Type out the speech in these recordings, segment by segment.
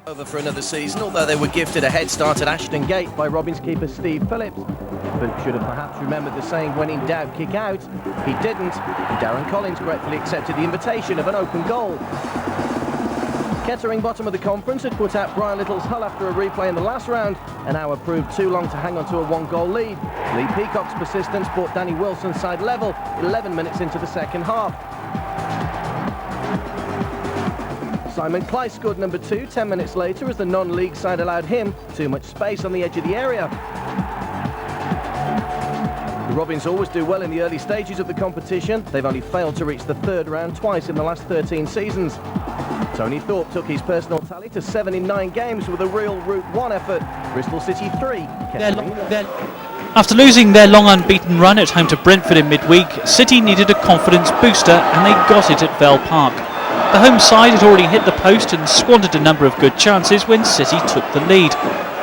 Over for another season, although they were gifted a head start at Ashton Gate by Robins keeper Steve Phillips. But should have perhaps remembered the saying, when in doubt, kick out. He didn't, and Darren Collins gratefully accepted the invitation of an open goal. Kettering, bottom of the conference, had put out Brian Little's Hull after a replay in the last round. An hour proved too long to hang on to a one-goal lead. Lee Peacock's persistence brought Danny Wilson's side level 11 minutes into the second half. Simon Clyce scored number 2 10 minutes later as the non-league side allowed him too much space on the edge of the area. The Robins always do well in the early stages of the competition. They've only failed to reach the third round twice in the last 13 seasons. Tony Thorpe took his personal tally to 7 in 9 games with a real Route 1 effort. Bristol City 3. After losing their long unbeaten run at home to Brentford in midweek, City needed a confidence booster and they got it at Vale Park. The home side had already hit the post and squandered a number of good chances when City took the lead.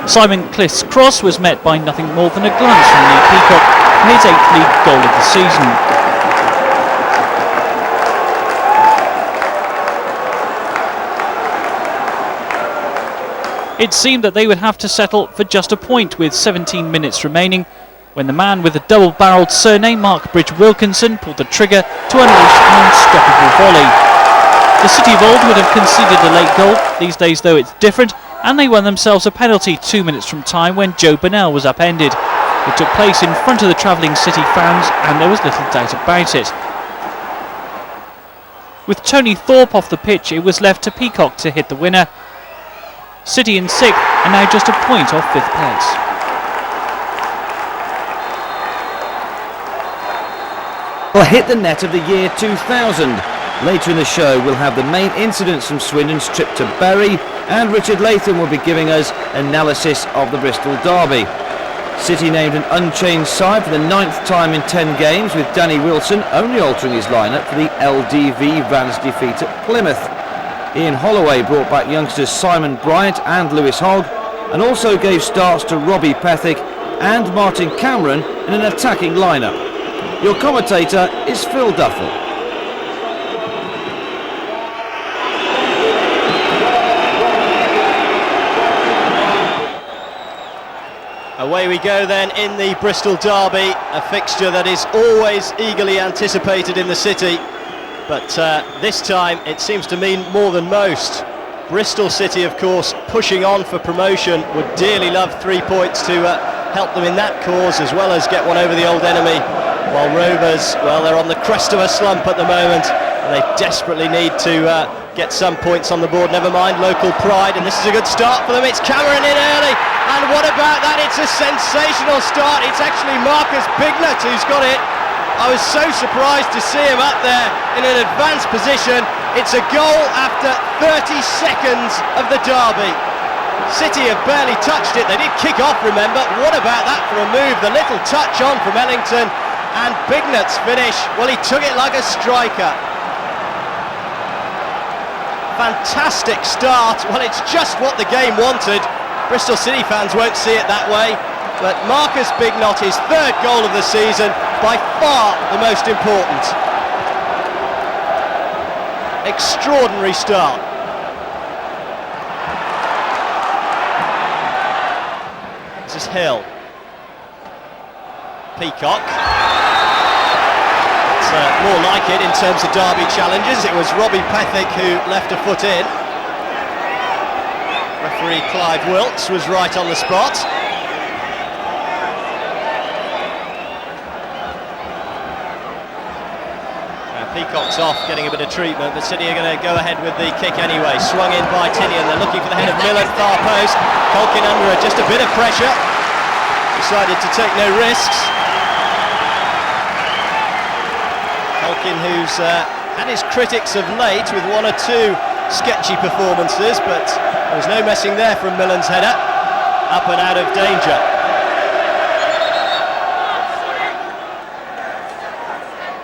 Simon Clyce's cross was met by nothing more than a glance from Lee Peacock for his 8th league goal of the season. It seemed that they would have to settle for just a point with 17 minutes remaining when the man with the double-barrelled surname, Mark Bridge-Wilkinson, pulled the trigger to unleash an unstoppable volley. The City of old would have conceded a late goal. These days, though, it's different, and they won themselves a penalty 2 minutes from time when Joe Burnell was upended. It took place in front of the travelling City fans, and there was little doubt about it. With Tony Thorpe off the pitch, it was left to Peacock to hit the winner. City in 6th are now just a point off 5th place. Well, hit the net of the year 2000. Later in the show we'll have the main incidents from Swindon's trip to Bury, and Richard Latham will be giving us analysis of the Bristol derby. City named an unchanged side for the 9th time in 10 games, with Danny Wilson only altering his lineup for the LDV Vans defeat at Plymouth. Ian Holloway brought back youngsters Simon Bryant and Lewis Hogg, and also gave starts to Robbie Pethick and Martin Cameron in an attacking lineup. Your commentator is Phil Duffel. Away we go then in the Bristol derby, a fixture that is always eagerly anticipated in the city. But this time it seems to mean more than most. Bristol City, of course, pushing on for promotion, would dearly love 3 points to help them in that cause, as well as get one over the old enemy. While Rovers, well, they're on the crest of a slump at the moment, and they desperately need to get some points on the board. Never mind local pride, and this is a good start for them. It's Cameron in early, and what about that? It's a sensational start. It's actually Marcus Bignut who's got it. I was so surprised to see him up there in an advanced position. It's a goal after 30 seconds of the derby. City have barely touched it. They did kick off, remember. What about that for a move? The little touch on from Ellington, and Bignut's finish, well, he took it like a striker. Fantastic start. Well, it's just what the game wanted. Bristol City fans won't see it that way, but Marcus Bignut, his 3rd goal of the season, by far the most important. Extraordinary start. This is Hill. Peacock. It's more like it in terms of derby challenges. It was Robbie Pethick who left a foot in. Referee Clive Wilkes was right on the spot. Peacock's off, getting a bit of treatment, but City are going to go ahead with the kick anyway. Swung in by Tinian, they're looking for the head of Millen, far post. Culkin under it, just a bit of pressure. Decided to take no risks. Culkin, who's had his critics of late with 1 or 2 sketchy performances, but there was no messing there from Millen's header. Up and out of danger.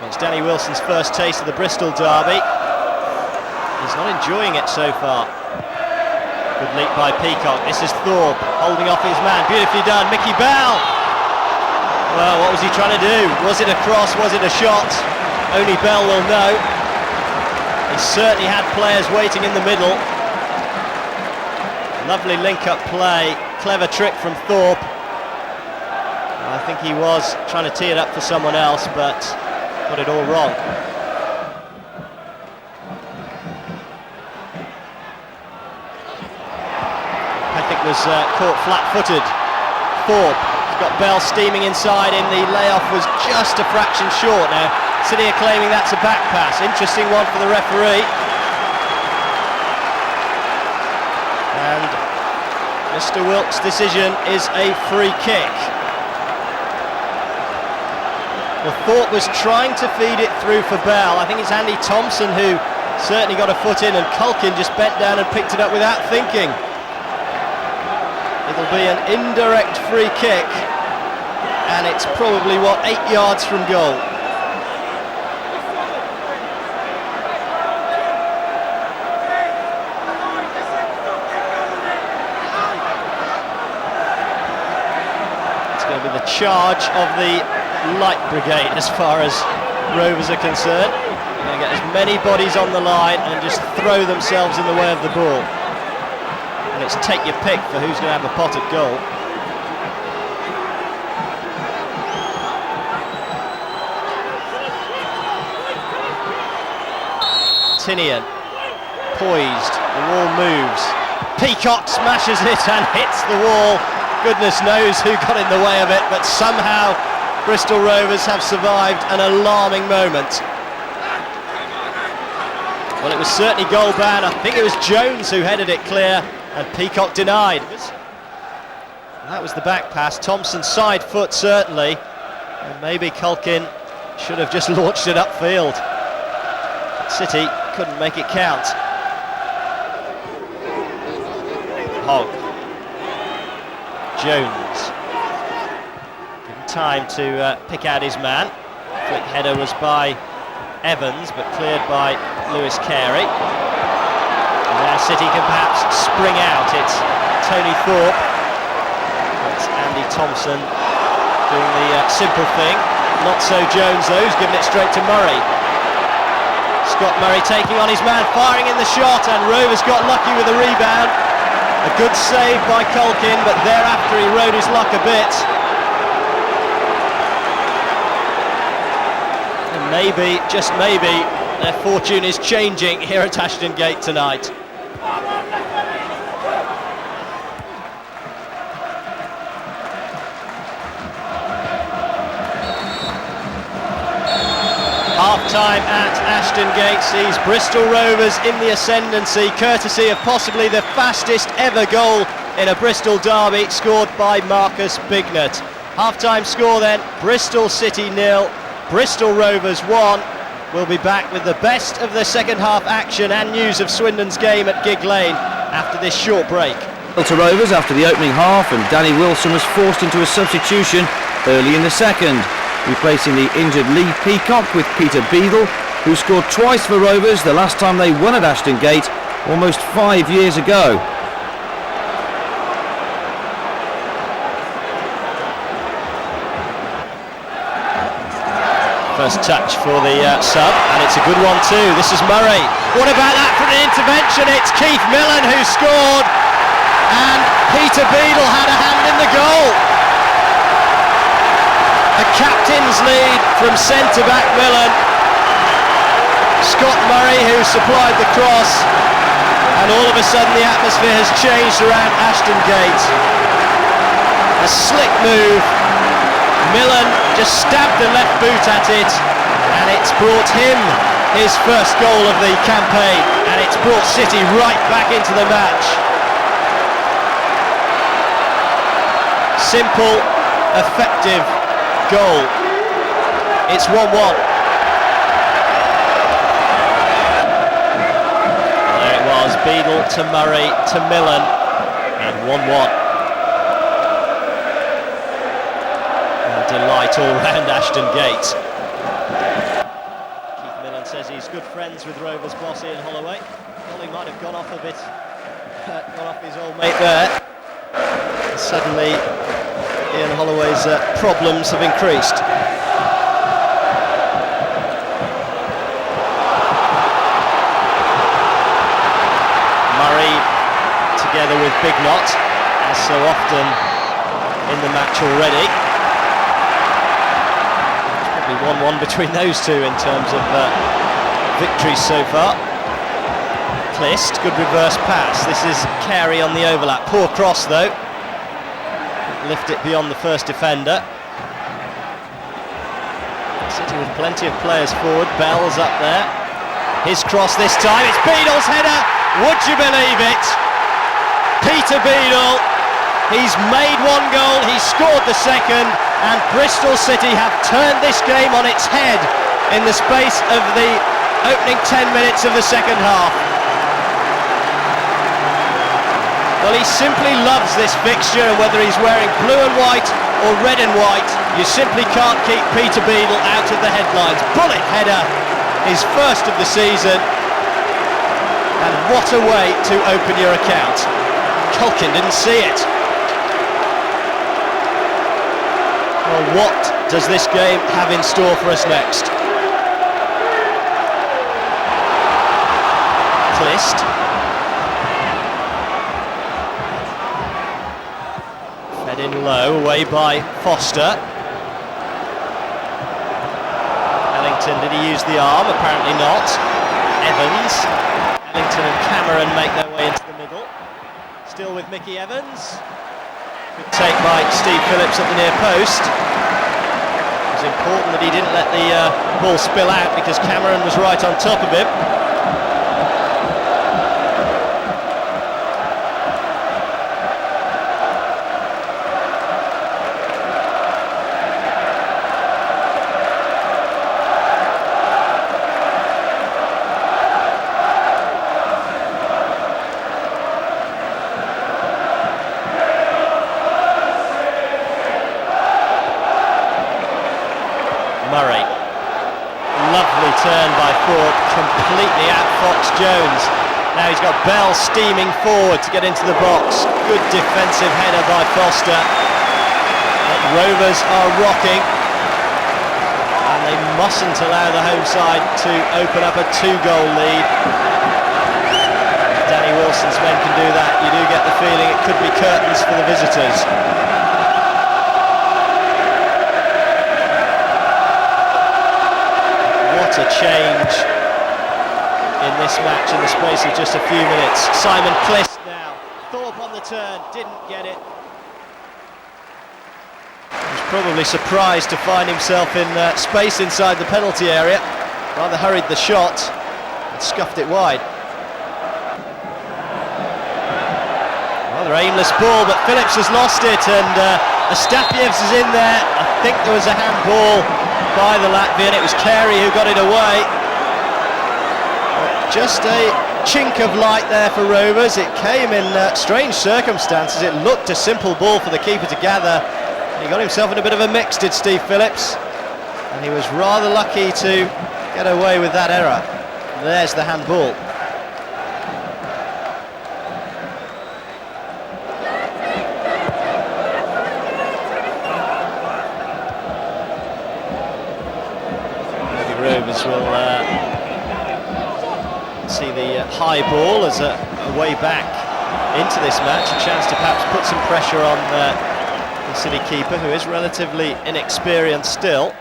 It's Danny Wilson's first taste of the Bristol derby. He's not enjoying it so far. Good leap by Peacock. This is Thorpe holding off his man. Beautifully done. Mickey Bell. Well, what was he trying to do? Was it a cross? Was it a shot? Only Bell will know. He certainly had players waiting in the middle. Lovely link-up play, clever trick from Thorpe. I think he was trying to tee it up for someone else, but got it all wrong. Pethick was caught flat-footed. Thorpe has got Bell steaming inside him. The layoff was just a fraction short. Now City are claiming that's a back pass. Interesting one for the referee. And Mr. Wilkes' decision is a free kick. Well, Thorpe was trying to feed it through for Bell. I think it's Andy Thompson who certainly got a foot in, and Culkin just bent down and picked it up without thinking. It'll be an indirect free kick, and it's probably, 8 yards from goal. It's going to be the charge of the Light Brigade as far as Rovers are concerned. They're going to get as many bodies on the line and just throw themselves in the way of the ball. And it's take your pick for who's going to have a pot at goal. Tinian, poised, the wall moves. Peacock smashes it and hits the wall. Goodness knows who got in the way of it, but somehow Bristol Rovers have survived an alarming moment. Well, it was certainly goal bound. I think it was Jones who headed it clear, and Peacock denied. That was the back pass. Thompson's side foot certainly, and maybe Culkin should have just launched it upfield. City couldn't make it count. Hogg. Jones. Given time to pick out his man. Flick header was by Evans, but cleared by Lewis Carey. And now City can perhaps spring out. It's Tony Thorpe. It's Andy Thompson doing the simple thing. Not so Jones though, who's given it straight to Murray. Scott Murray taking on his man, firing in the shot, and Rovers got lucky with the rebound. A good save by Culkin, but thereafter he rode his luck a bit. And maybe, just maybe, their fortune is changing here at Ashton Gate tonight. Half-time at Ashton Gate sees Bristol Rovers in the ascendancy, courtesy of possibly the fastest ever goal in a Bristol derby, scored by Marcus Bignett. Half-time score then, Bristol City 0, Bristol Rovers 1. We'll be back with the best of the second half action and news of Swindon's game at Gig Lane after this short break. To Rovers after the opening half, and Danny Wilson was forced into a substitution early in the second, replacing the injured Lee Peacock with Peter Beadle, who scored twice for Rovers the last time they won at Ashton Gate almost 5 years ago. First touch for the sub, and it's a good one too. This is Murray. What about that for an intervention? It's Keith Millen who scored, and Peter Beadle had a hand in the goal. A captain's lead from centre-back Millen. Scott Murray who supplied the cross, and all of a sudden the atmosphere has changed around Ashton Gate. A slick move. Millen just stabbed the left boot at it, and it's brought him his first goal of the campaign, and it's brought City right back into the match. Simple, effective goal. It's 1-1. There it was, Beadle to Murray to Millen, and 1-1. Delight all round Ashton Gate. Keith Millen says he's good friends with Rovers boss Ian Holloway. Well, he might have gone off a bit, gone off his old mate there. And suddenly Ian Holloway's problems have increased. Murray to together with Big Knot, as so often in the match already. It's probably 1-1 between those two in terms of victories so far. Clist, good reverse pass. This is Carey on the overlap. Poor cross though. Lift it beyond the first defender. City with plenty of players forward. Bell's up there. His cross this time. It's Beadle's header. Would you believe it? Peter Beadle. He's made one goal. He's scored the second. And Bristol City have turned this game on its head in the space of the opening 10 minutes of the second half. Well, he simply loves this fixture, and whether he's wearing blue and white or red and white, you simply can't keep Peter Beadle out of the headlines. Bullet header, his first of the season, and what a way to open your account. Culkin didn't see it. Well, what does this game have in store for us next? Clist. Fed in low, away by Foster. Ellington, did he use the arm? Apparently not. Evans. Ellington and Cameron make their way into the middle. Still with Mickey Evans. Good take by Steve Phillips at the near post. It was important that he didn't let the ball spill out because Cameron was right on top of him. Murray, lovely turn by Thorpe, completely outfoxed Jones. Now he's got Bell steaming forward to get into the box. Good defensive header by Foster. But Rovers are rocking, and they mustn't allow the home side to open up a 2-goal lead. Danny Wilson's men can do that. You do get the feeling it could be curtains for the visitors. What a change in this match in the space of just a few minutes. Simon Clist now. Thorpe on the turn, didn't get it. He was probably surprised to find himself in space inside the penalty area. Rather hurried the shot and scuffed it wide. Rather aimless ball, but Phillips has lost it, and Astafievs is in there. I think there was a handball by the Latvian. It was Carey who got it away. Just a chink of light there for Rovers. It came in strange circumstances. It looked a simple ball for the keeper to gather. He got himself in a bit of a mix, did Steve Phillips, and he was rather lucky to get away with that error. There's the handball. Rovers will see the high ball as a way back into this match, a chance to perhaps put some pressure on the City keeper, who is relatively inexperienced still.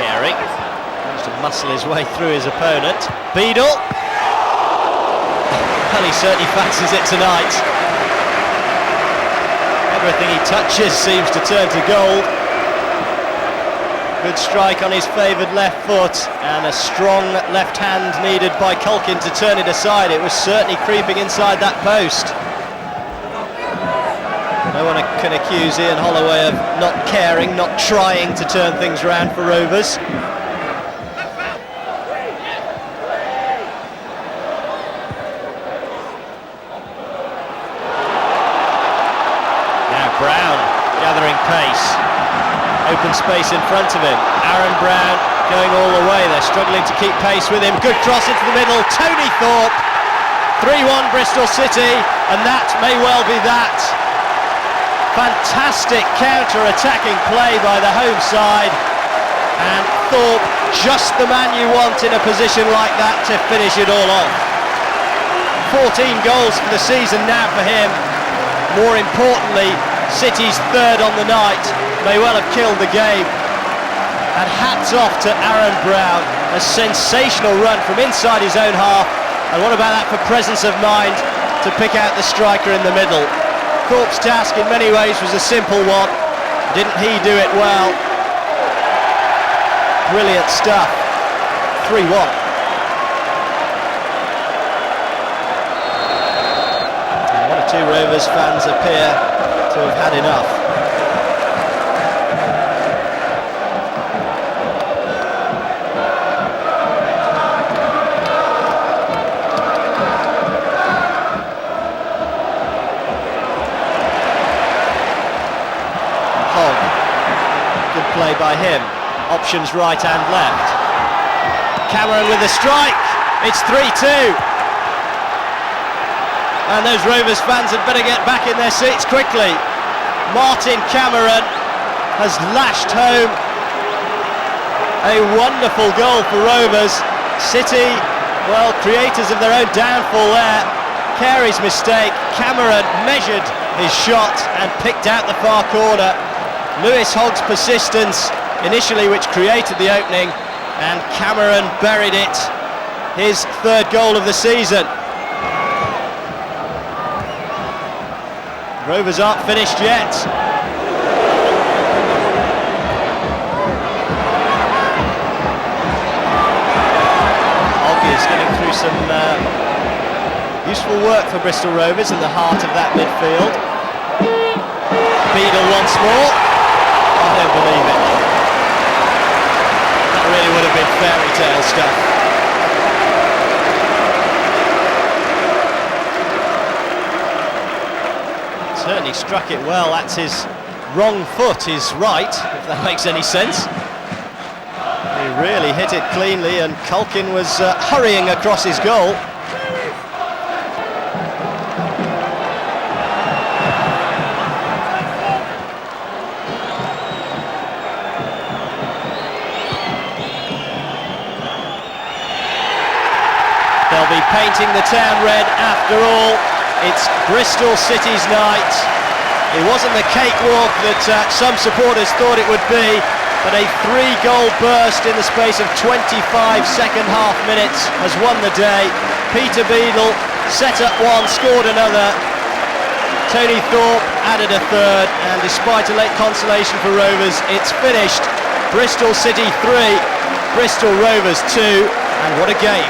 Carey managed to muscle his way through his opponent. Beadle. Well, he certainly fancies it tonight. Everything he touches seems to turn to gold. Good strike on his favoured left foot, and a strong left hand needed by Culkin to turn it aside. It was certainly creeping inside that post. No one can accuse Ian Holloway of not caring, not trying to turn things around for Rovers. pace. Open space in front of him. Aaron Brown going all the way. They're struggling to keep pace with him. Good cross into the middle. Tony Thorpe. 3-1 Bristol City, and that may well be that. Fantastic counter-attacking play by the home side, and Thorpe, just the man you want in a position like that to finish it all off. 14 goals for the season now for him. More importantly, City's third on the night may well have killed the game. And hats off to Aaron Brown, a sensational run from inside his own half. And what about that for presence of mind to pick out the striker in the middle? Thorpe's task in many ways was a simple one. Didn't he do it well? Brilliant stuff. 3-1. One or two Rovers fans appear to have had enough. Play by him, options right and left. Cameron with the strike, it's 3-2. And those Rovers fans had better get back in their seats quickly. Martin Cameron has lashed home a wonderful goal for Rovers. City, well, creators of their own downfall there. Carey's mistake, Cameron measured his shot and picked out the far corner. Lewis Hogg's persistence initially which created the opening, and Cameron buried it. His third goal of the season. Rovers aren't finished yet. Hogg is getting through some useful work for Bristol Rovers in the heart of that midfield. Beadle once more. I don't believe it. That really would have been fairy tale stuff. Certainly struck it well. That's his wrong foot, his right, if that makes any sense. He really hit it cleanly, and Culkin was hurrying across his goal. They'll be painting the town red after all. It's Bristol City's night. It wasn't the cakewalk that some supporters thought it would be, but a 3-goal burst in the space of 25 second half minutes has won the day. Peter Beadle set up one, scored another. Tony Thorpe added a third, and despite a late consolation for Rovers, it's finished. Bristol City 3, Bristol Rovers 2, and what a game.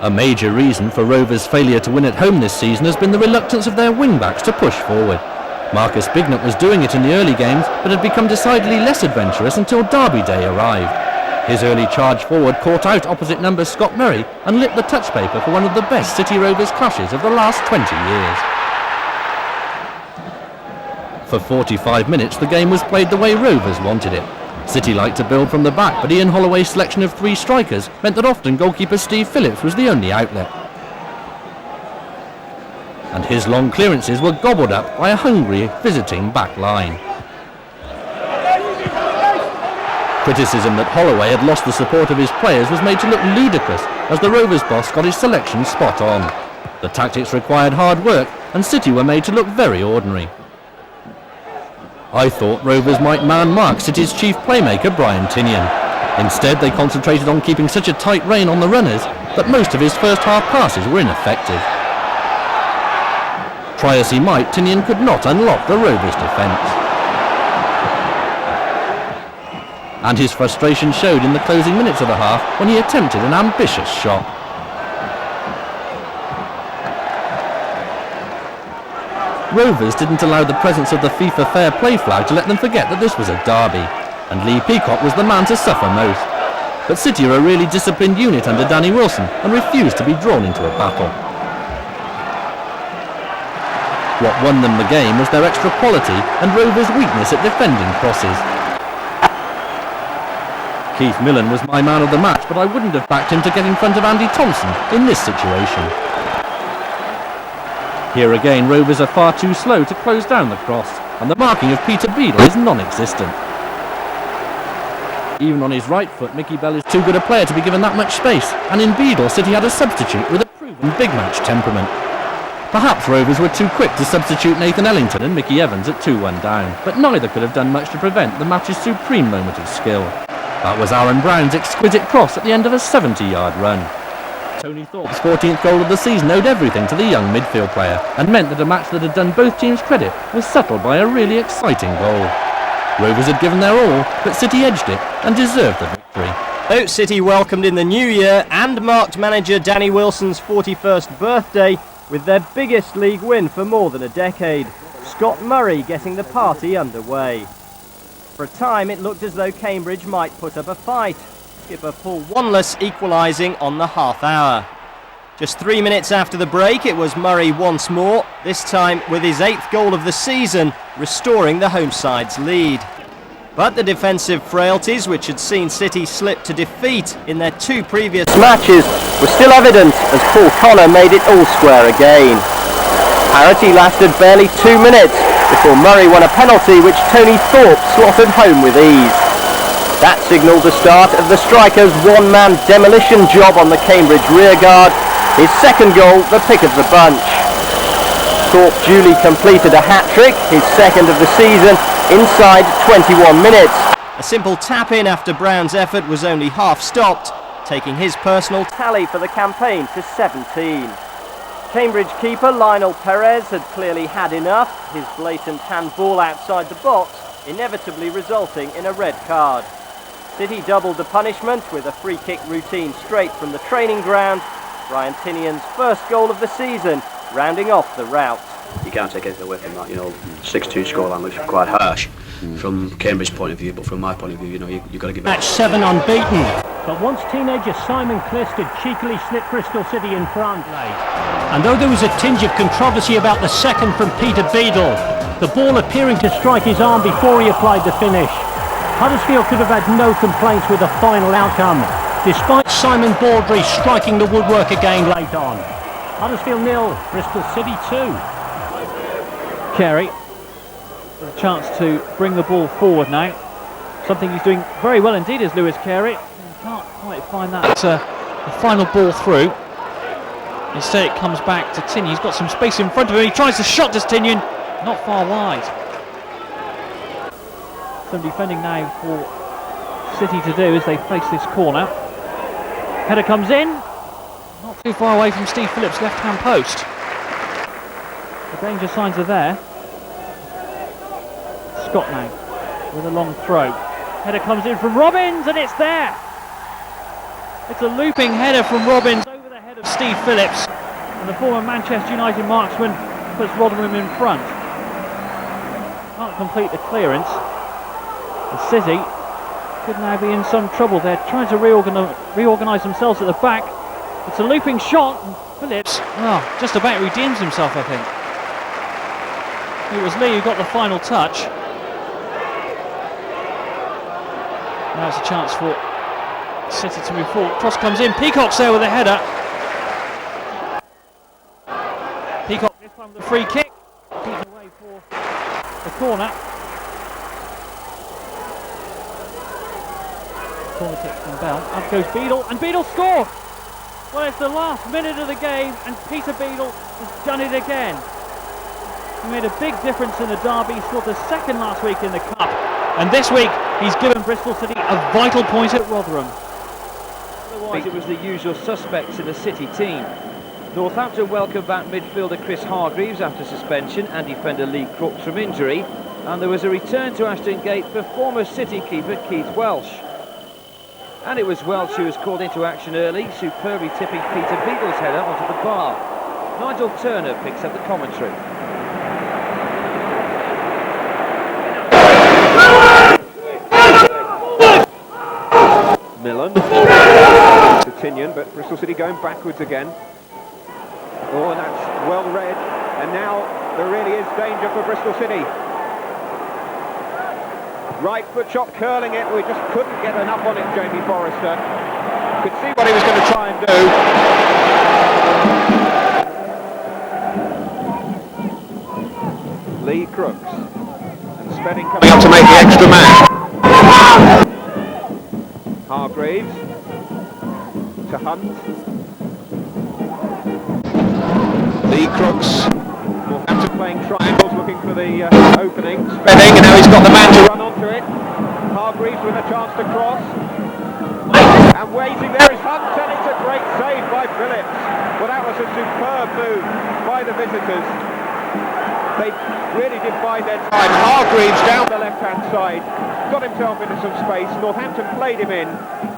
A major reason for Rovers' failure to win at home this season has been the reluctance of their wing-backs to push forward. Marcus Bignut was doing it in the early games, but had become decidedly less adventurous until Derby Day arrived. His early charge forward caught out opposite number Scott Murray and lit the touch paper for one of the best City Rovers clashes of the last 20 years. For 45 minutes the game was played the way Rovers wanted it. City liked to build from the back, but Ian Holloway's selection of 3 strikers meant that often goalkeeper Steve Phillips was the only outlet. And his long clearances were gobbled up by a hungry visiting back line. Criticism that Holloway had lost the support of his players was made to look ludicrous as the Rovers boss got his selection spot on. The tactics required hard work, and City were made to look very ordinary. I thought Rovers might man-mark City's chief playmaker Brian Tinian. Instead, they concentrated on keeping such a tight rein on the runners that most of his first half passes were ineffective. Try as he might, Tinian could not unlock the Rovers' defence. And his frustration showed in the closing minutes of the half when he attempted an ambitious shot. Rovers didn't allow the presence of the FIFA Fair Play flag to let them forget that this was a derby, and Lee Peacock was the man to suffer most. but City are a really disciplined unit under Danny Wilson and refuse to be drawn into a battle. What won them the game was their extra quality and Rovers' weakness at defending crosses. Keith Millen was my man of the match, but I wouldn't have backed him to get in front of Andy Thompson in this situation. Here again, Rovers are far too slow to close down the cross, and the marking of Peter Beadle is non-existent. Even on his right foot, Mickey Bell is too good a player to be given that much space, and in Beadle, City had a substitute with a proven big match temperament. Perhaps Rovers were too quick to substitute Nathan Ellington and Mickey Evans at 2-1 down, but neither could have done much to prevent the match's supreme moment of skill. That was Aaron Brown's exquisite cross at the end of a 70-yard run. Tony Thorpe's 14th goal of the season owed everything to the young midfield player, and meant that a match that had done both teams credit was settled by a really exciting goal. Rovers had given their all, but City edged it and deserved the victory. Oat City welcomed in the new year and marked manager Danny Wilson's 41st birthday with their biggest league win for more than a decade. Scott Murray getting the party underway. For a time it looked as though Cambridge might put up a fight. Skipper Paul Wanless equalising on the half hour. Just 3 minutes after the break it was Murray once more, this time with his 8th goal of the season, restoring the home side's lead. But the defensive frailties which had seen City slip to defeat in their 2 previous matches were still evident as Paul Connor made it all square again. Parity lasted barely 2 minutes before Murray won a penalty which Tony Thorpe slotted home with ease. That signalled the start of the striker's one-man demolition job on the Cambridge rearguard, his second goal the pick of the bunch. Thorpe duly completed a hat-trick, his second of the season, inside 21 minutes. A simple tap-in after Brown's effort was only half stopped, taking his personal tally for the campaign to 17. Cambridge keeper Lionel Perez had clearly had enough, his blatant handball outside the box inevitably resulting in a red card. City doubled the punishment with a free kick routine straight from the training ground, Brian Tinian's first goal of the season, rounding off the rout. You can't take anything away from that, 6-2 scoreline looks quite harsh from Cambridge's point of view, but from my point of view, you've got to give it. Match 7 unbeaten, but once teenager Simon Clist had cheekily slipped Bristol City in front late. And though there was a tinge of controversy about the second from Peter Beadle, the ball appearing to strike his arm before he applied the finish, Huddersfield could have had no complaints with the final outcome, despite Simon Baldry striking the woodwork again late on. Huddersfield 0, Bristol City 2. Carey, with a chance to bring the ball forward now. Something he's doing very well indeed is Lewis Carey. He can't quite find that the final ball through. Instead it comes back to Tinian. He's got some space in front of him. He tries the shot to Tinian, not far wide. Some defending now for City to do as they face this corner. Header comes in, not too far away from Steve Phillips' left-hand post. The danger signs are there. Scott now with a long throw. Header comes in from Robbins and it's there. It's a looping header from Robbins over the head of Steve Phillips, and the former Manchester United marksman puts Rotherham in front. Can't complete the clearance. The City could now be in some trouble. They're trying to reorganise themselves at the back. It's a looping shot and Phillips just about redeems himself, I think. It was Lee who got the final touch. Now it's a chance for City to move forward. Cross comes in. Peacock's there with a header. Peacock this time with a free kick. Beaten away for the corner. Corner kick from Bell. Up goes Beadle, and Beadle scored! Well, it's the last minute of the game, and Peter Beadle has done it again. He made a big difference in the derby. He scored the second last week in the Cup, and this week he's given Bristol City a vital point at Rotherham. Otherwise it was the usual suspects in the City team. Northampton welcomed back midfielder Chris Hargreaves after suspension and defender Lee Crooks from injury, and there was a return to Ashton Gate for former City keeper Keith Welsh. And it was Welsh who was called into action early, superbly tipping Peter Beadle's header onto the bar. Nigel Turner picks up the commentary. Millen. Tinian, but Bristol City going backwards again. Oh, and that's well read, and now there really is danger for Bristol City. Right foot shot, curling it, we just couldn't get enough on it, Jamie Forrester. Could see what he was going to try and do. Lee Crooks, and Spedding coming up to make the extra man. Hargreaves to Hunt. Lee Crooks. Northampton playing triangles, looking for the opening. Spedding, and now he's got the man to run onto it. Hargreaves with a chance to cross. And waiting there is Hunt, and it's a great save by Phillips. Well, that was a superb move by the visitors. They really did bide their time. Hargreaves down the left-hand side, got himself into some space. Northampton played him in,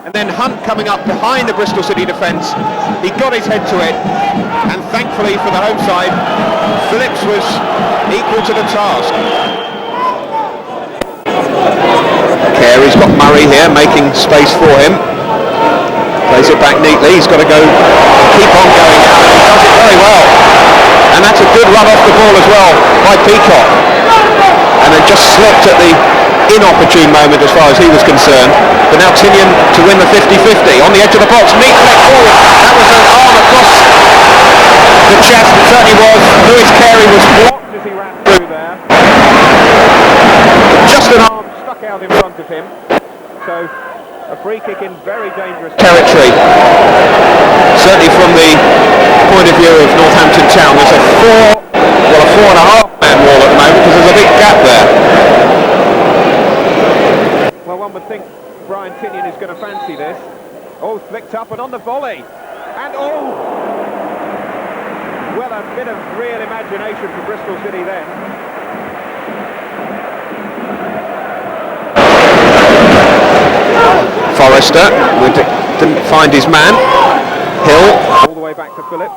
and then Hunt coming up behind the Bristol City defence. He got his head to it, and thankfully for the home side, Phillips was equal to the task. Carey's got Murray here, making space for him. Plays it back neatly. He's got to go keep on going now, and he does it very well. And that's a good run off the ball as well by Peacock. And then just slipped at the inopportune moment as far as he was concerned. But now Tinian to win the 50-50 on the edge of the box. Neat leg forward. That was an arm across the chest. It certainly was. Lewis Carey was blocked as he ran through there. Just an arm stuck out in front of him. So a free kick in very dangerous territory. Certainly from the point of view of Northampton Town, there's a 4.5 man wall at the moment because there's a big gap there. Well, one would think Brian Tinian is going to fancy this. Oh, flicked up and on the volley. And oh! Well, a bit of real imagination for Bristol City then. Forrester didn't find his man. Hill all the way back to Phillips.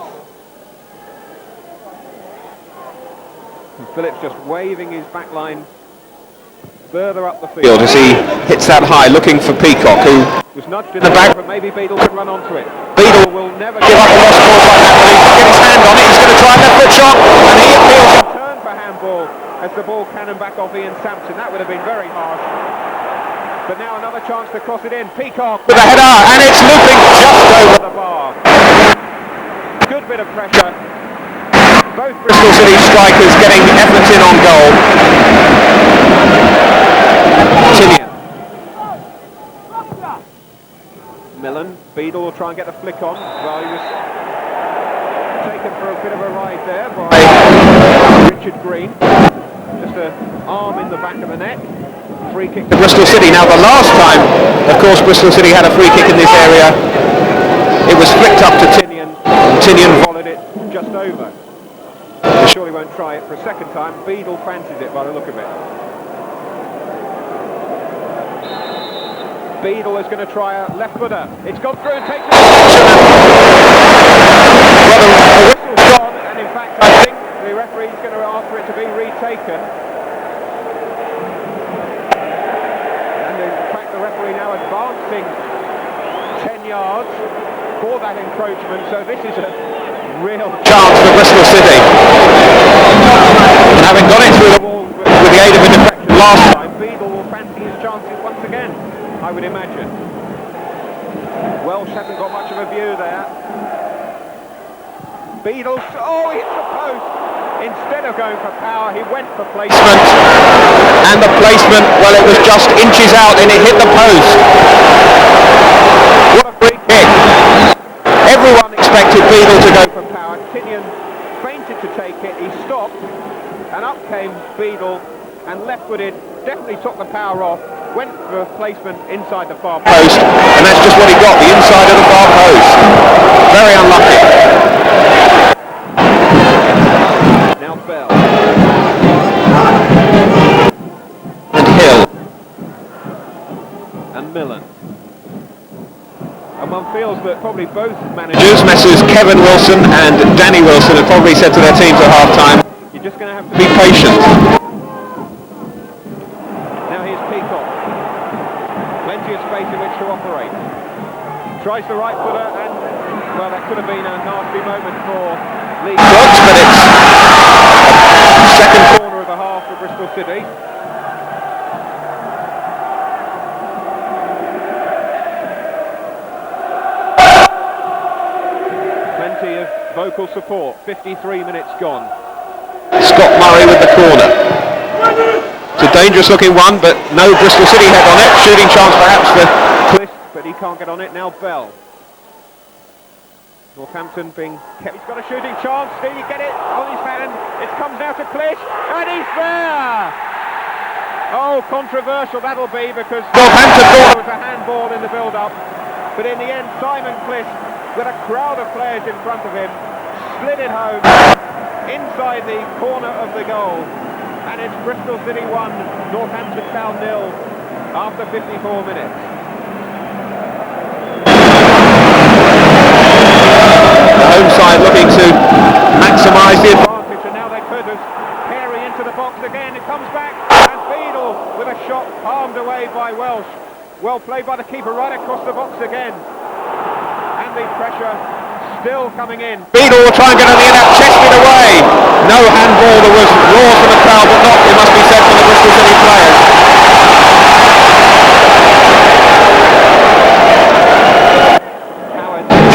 And Phillips just waving his back line further up the field as he hits that high, looking for Peacock, who was nudged in the back, but maybe Beadle could run onto it. Beadle will never give up a lost ball by that, but he's get his hand on it. He's going to try a left foot shot, and he appeals a turn for handball as the ball cannon back off Ian Sampson. That would have been very harsh. But now another chance to cross it in. Peacock with a header, and it's looping just over the bar. Good bit of pressure. Both Bristol City strikers getting efforts in on goal. Tinian. Millen. Beadle will try and get the flick on. Well, he was taken for a bit of a ride there by Richard Green. Just an arm in the back of the net. Free kick to Bristol City. Now the last time, of course, Bristol City had a free kick in this area, it was flicked up to Tinian. Tinian volleyed it just over. They surely won't try it for a second time. Beadle fancies it by the look of it. Beadle is going to try a left footer. It's gone through and takes it. Well, the whistle's gone, and in fact I think the referee's going to ask for it to be retaken. Now advancing 10 yards for that encroachment, so this is a real chance for Bristol City. And having got it through the wall with the aid of a deflection last time, Beadle will fancy his chances once again, I would imagine. Welsh hasn't got much of a view there. Beadle, oh, he hits the post. Instead of going for power, he went for placement. And the placement, well, it was just inches out and it hit the post. What a free kick. Everyone expected Beadle to go for power. Tinian fainted to take it. He stopped and up came Beadle and left-footed, definitely took the power off, went for placement inside the far post, and that's just what he got, the inside of the far post. Very unlucky. Now Bell. And Hill. And Millen. And one feels that probably both managers, Messrs Kevin Wilson and Danny Wilson, have probably said to their teams at half-time, you're just going to have to be patient. Now here's Peacock. Plenty of space in which to operate. Tries the right footer, and well, that could have been a nasty moment for Lee. But it's Second corner of the half for Bristol City. Plenty of vocal support. 53 minutes gone. Scott Murray with the corner. It's a dangerous looking one, but no Bristol City head on it. Shooting chance perhaps for Cliff, but he can't get on it. Now Bell. Northampton being kept. He's got a shooting chance. Did he get it on his hand? It comes out to Clish, and he's there! Oh, controversial that'll be, because Northampton there was a handball in the build-up. But in the end, Simon Clish, with a crowd of players in front of him, slid it home inside the corner of the goal. And it's Bristol City 1, Northampton Town 0 after 54 minutes. the home side looking to maximise the advantage. And now they could as Carey into the box again. It comes back, and Beadle with a shot palmed away by Welsh. Well played by the keeper right across the box again. And the pressure still coming in. Beadle will try and get on the in-out, chested away. No handball, there was roars from the crowd, but not, it must be said, for the Bristol City players.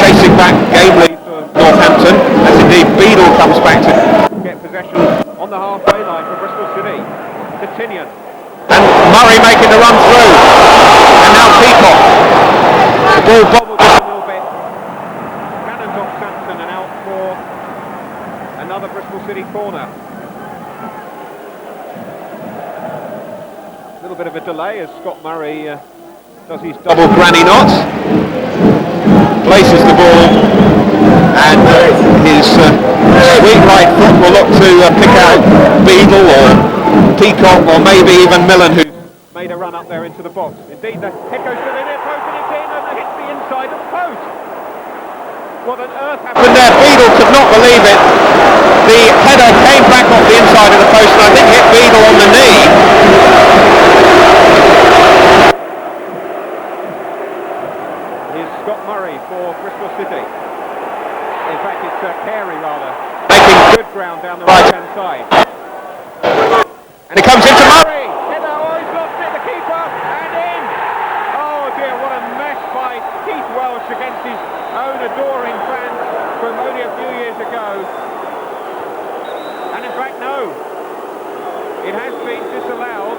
Chasing back game lead for Northampton, as indeed Beadle comes back to get possession on the halfway line for Bristol City. Kingstonian. And Murray making the run through. And now Peacock. The ball bobbled just a little bit. Cannons off Sampson and out for another Bristol City corner. A little bit of a delay as Scott Murray does his double granny knot. Places the ball, and his sweet right foot will look to pick out Beadle or Peacock or maybe even Millen, who made a run up there into the box. Indeed, the head goes to the near post and it's in and it hits the inside of the post. What on earth happened there? Beadle could not believe it. The header came back off the inside of the post and I think hit Beadle on the knee. Here's Scott Murray for Bristol City. In fact, it's Carey rather. Making good ground down the right-hand side. And it comes into Murray. Header, oh, he's lost it, the keeper, and in. Oh dear, what a mess by Keith Welsh against his own adoring fans from only a few years ago. And in fact, no, it has been disallowed.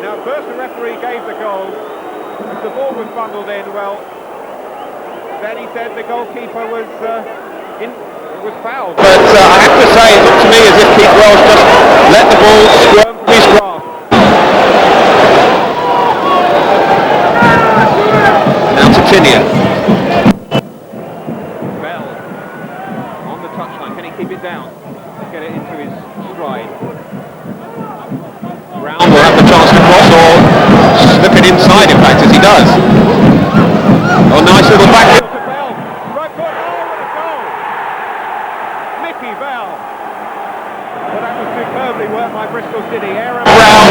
Now, first the referee gave the goal. As the ball was bundled in, well, then he said the goalkeeper was fouled. But I have to say, it looked to me as if Keith Welsh just let the ball squirm from his grasp. Now to Tinian. Bell on the touchline. Can he keep it down? Get it into his stride. Brown will have the chance to cross or slip it inside, in fact, as he does. Oh, nice little back. Bristol City, Aaron Brown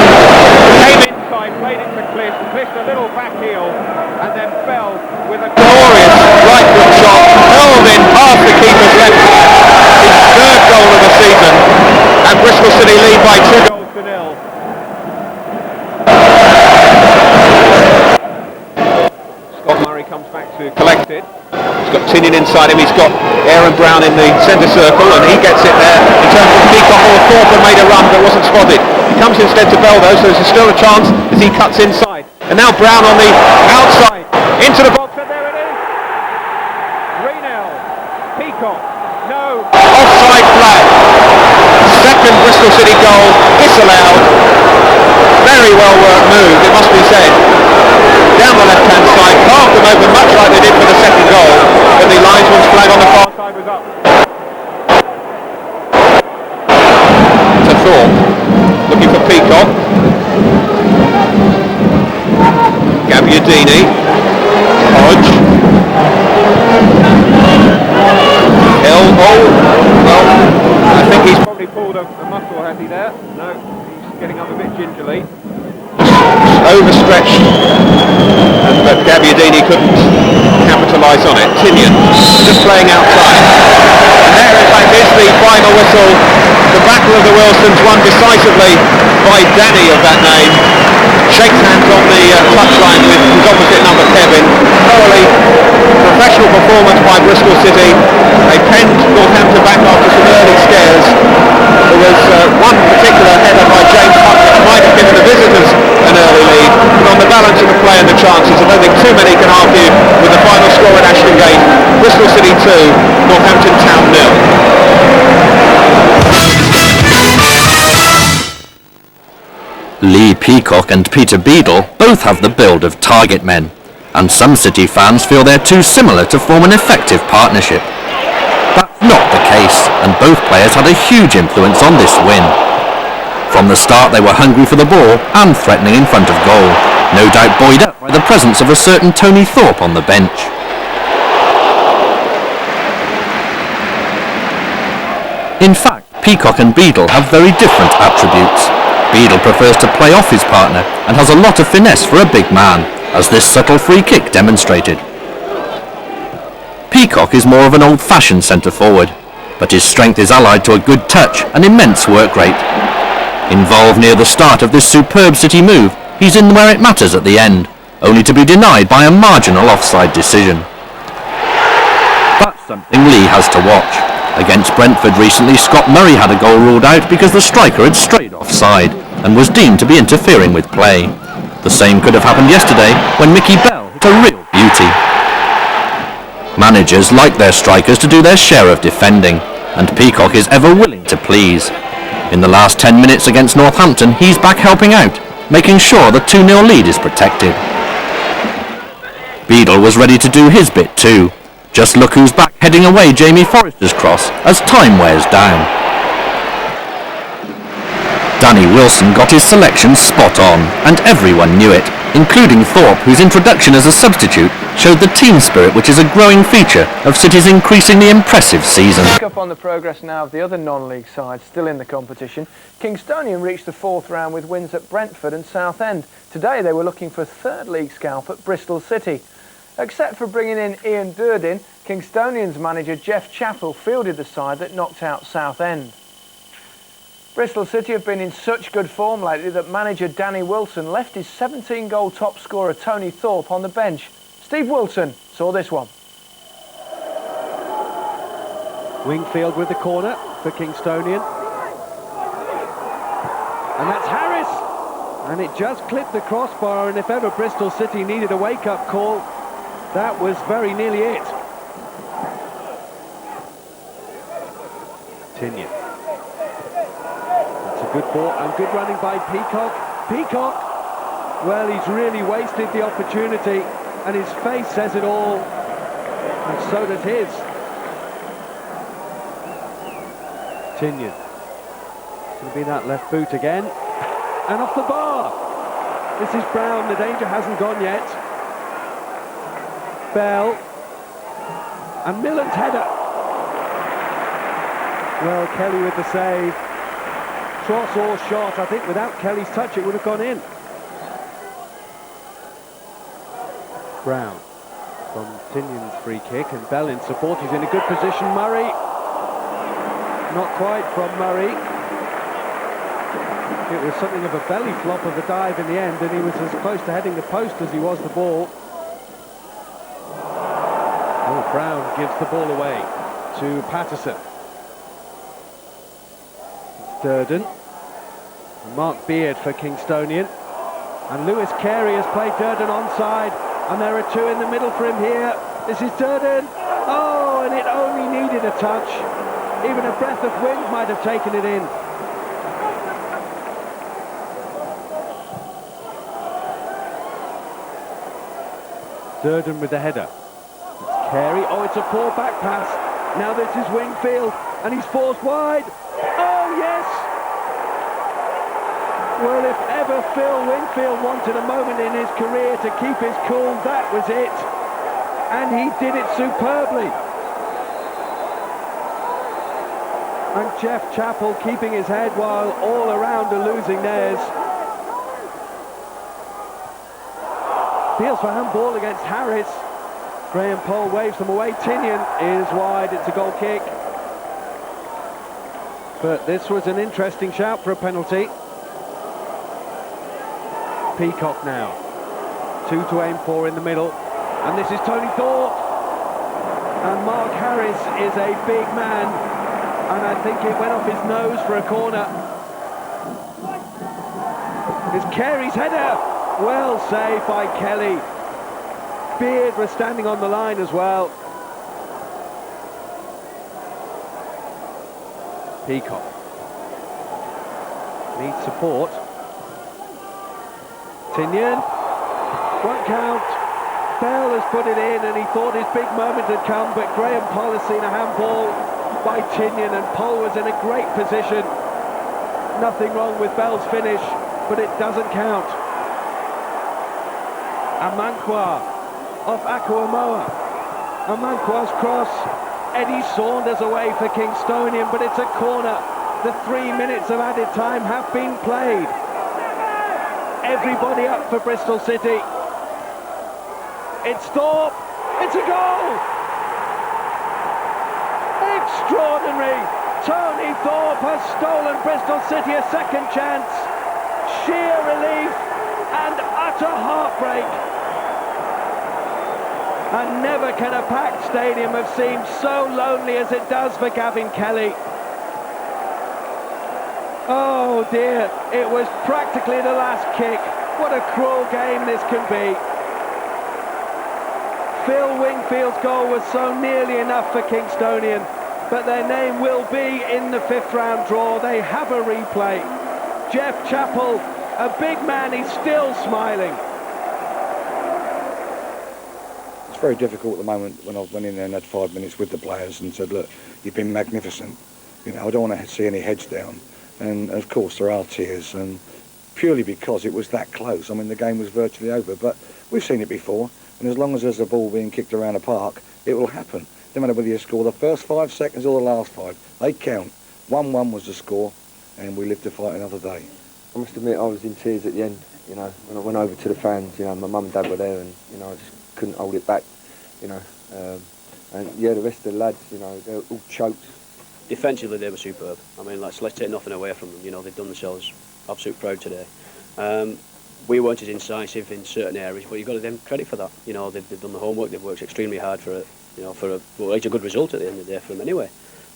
came inside, played it to Clish, Clish a little back heel, and then fell with a glorious right foot shot, hurled in past the keeper's left, his third goal of the season, and Bristol City lead by 2 goals to 0. Scott Murray comes back to collect it. He's got Tinian inside him, he's got Aaron Brown in the centre circle, and he gets it there in terms of Peacock or Thorpe made a run but wasn't spotted. He comes instead to Bell though, so there's still a chance as he cuts inside. And now Brown on the outside, into the box, and there it is! Renell, Peacock, no! Offside flag. Second Bristol City goal, disallowed. Very well worked move, it must be said. Down the left-hand side, carved them open much like they did for the second goal, but the linesman's flag on the far side was up. To Thorpe, looking for Peacock. Gabbiadini, Hodge. Hill, well, I think he's probably pulled a muscle, has he there? No, he's getting up a bit gingerly. Overstretched but Gabbiadini couldn't capitalise on it. Tinian just playing outside. And there in fact is the final whistle. The Battle of the Wilsons won decisively by Danny of that name. Shakes hands on the touchline with his opposite number Kevin. Thoroughly professional performance by Bristol City. They penned Northampton back after some early scares. There was one particular header by James Hunt which might have given the visitors an early lead, but on the balance of the play and the chances, I don't think too many can argue with the final score at Ashton Gate. Bristol City 2, Northampton Town 0. Lee Peacock and Peter Beadle both have the build of target men, and some City fans feel they're too similar to form an effective partnership. That's not the case, and both players had a huge influence on this win. From the start they were hungry for the ball and threatening in front of goal, no doubt buoyed up by the presence of a certain Tony Thorpe on the bench. In fact, Peacock and Beadle have very different attributes. Beadle prefers to play off his partner and has a lot of finesse for a big man, as this subtle free kick demonstrated. Peacock is more of an old-fashioned centre-forward, but his strength is allied to a good touch and immense work rate. Involved near the start of this superb City move, he's in where it matters at the end, only to be denied by a marginal offside decision. That's something Lee has to watch. Against Brentford recently, Scott Murray had a goal ruled out because the striker had strayed offside and was deemed to be interfering with play. The same could have happened yesterday when Mickey Bell hit a real beauty. Managers like their strikers to do their share of defending, and Peacock is ever willing to please. In the last 10 minutes against Northampton, he's back helping out, making sure the 2-0 lead is protected. Beadle was ready to do his bit too. Just look who's back heading away Jamie Forrester's cross as time wears down. Danny Wilson got his selection spot on, and everyone knew it, including Thorpe, whose introduction as a substitute showed the team spirit which is a growing feature of City's increasingly impressive season. Pick up on the progress now of the other non-league sides still in the competition. Kingstonian reached the fourth round with wins at Brentford and Southend. Today they were looking for a third league scalp at Bristol City. Except for bringing in Ian Durden, Kingstonian's manager Jeff Chappell fielded the side that knocked out Southend. Bristol City have been in such good form lately that manager Danny Wilson left his 17-goal top scorer Tony Thorpe on the bench. Steve Wilson saw this one. Wingfield with the corner for Kingstonian. And that's Harris! And it just clipped the crossbar, and if ever Bristol City needed a wake-up call, that was very nearly it. Tinian. That's a good ball and good running by Peacock. Peacock! Well, he's really wasted the opportunity, and his face says it all, and so does his. Tinian. It's going to be that left boot again, and off the bar. This is Brown, the danger hasn't gone yet. Bell, and Millen's header. Well, Kelly with the save. Cross or shot, I think without Kelly's touch it would have gone in. Brown from Tinian's free kick, and Bell in support. He's in a good position. Murray, not quite from Murray. It was something of a belly flop of a dive in the end, and he was as close to heading the post as he was the ball. Oh, Brown gives the ball away to Patterson. It's Durden. And Mark Beard for Kingstonian. And Lewis Carey has played Durden onside. And there are two in the middle for him here. This is Durden. Oh, and it only needed a touch. Even a breath of wind might have taken it in. Durden with the header. It's Carey. Oh, it's a poor back pass. Now this is Wingfield, and he's forced wide. Oh, yes! Well, if ever Phil Wingfield wanted a moment in his career to keep his cool, that was it. And he did it superbly. And Jeff Chappell keeping his head while all around are losing theirs. Feels for handball against Harris. Graham Poll waves them away. Tinian is wide. It's a goal kick. But this was an interesting shout for a penalty. Peacock now. 2 to aim for in the middle. And this is Tony Thorpe. And Mark Harris is a big man. And I think it went off his nose for a corner. It's Carey's header. Well saved by Kelly. Beard was standing on the line as well. Peacock needs support. Tinian won't count. Bell has put it in and he thought his big moment had come, but Graham Poll has seen a handball by Tinian and Poll was in a great position. Nothing wrong with Bell's finish, but it doesn't count. Amankwa off Akuamoa. Amankwa's cross. Eddie Saunders away for Kingstonian, but it's a corner. The 3 minutes of added time have been played. Everybody up for Bristol City. It's Thorpe. It's a goal. Extraordinary. Tony Thorpe has stolen Bristol City a second chance. Sheer relief and utter heartbreak. And never can a packed stadium have seemed so lonely as it does for Gavin Kelly. Oh dear, it was practically the last kick. What a cruel game this can be. Phil Wingfield's goal was so nearly enough for Kingstonian, but their name will be in the 5th round draw. They have a replay. Jeff Chappell, a big man, he's still smiling. It's very difficult at the moment when I went in there and had 5 minutes with the players and said, look, you've been magnificent. You know, I don't want to see any heads down. And of course there are tears, and purely because it was that close. I mean, the game was virtually over, but we've seen it before. And as long as there's a ball being kicked around a park, it will happen. No matter whether you score the first 5 seconds or the last 5, they count. 1-1 was the score, and we live to fight another day. I must admit I was in tears at the end, you know, when I went over to the fans. You know, my mum and dad were there, and, you know, I just couldn't hold it back, you know. And yeah, the rest of the lads, you know, they're all choked. Defensively they were superb. I mean, let's take nothing away from them. You know, they've done themselves absolute proud today. We weren't as incisive in certain areas, but you've got to give them credit for that. You know, they've done the homework, they've worked extremely hard for it's a good result at the end of the day for them anyway.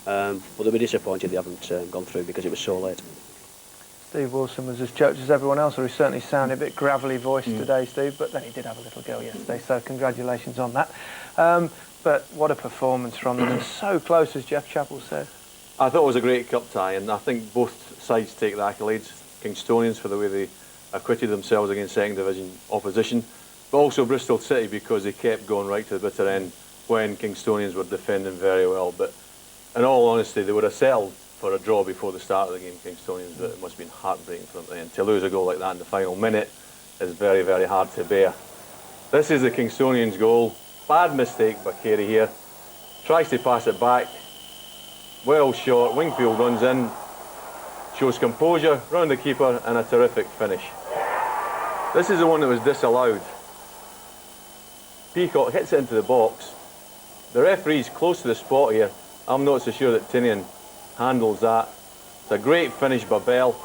But they'll be disappointed they haven't gone through because it was so late. Steve Wilson was as choked as everyone else, or he certainly sounded a bit gravelly voiced today, Steve, but then he did have a little go yesterday, so congratulations on that. But what a performance from them, and so close, as Jeff Chappell said. I thought it was a great cup tie, and I think both sides take the accolades. Kingstonians for the way they acquitted themselves against second division opposition, but also Bristol City because they kept going right to the bitter end when Kingstonians were defending very well. But in all honesty, they would have settled for a draw before the start of the game, Kingstonians, but it must have been heartbreaking for them. And to lose a goal like that in the final minute is very, very hard to bear. This is the Kingstonians' goal. Bad mistake by Carey here. Tries to pass it back. Well shot. Wingfield runs in. Shows composure, round the keeper, and a terrific finish. This is the one that was disallowed. Peacock hits it into the box. The referee's close to the spot here. I'm not so sure that Tinian handles that. It's a great finish by Bell,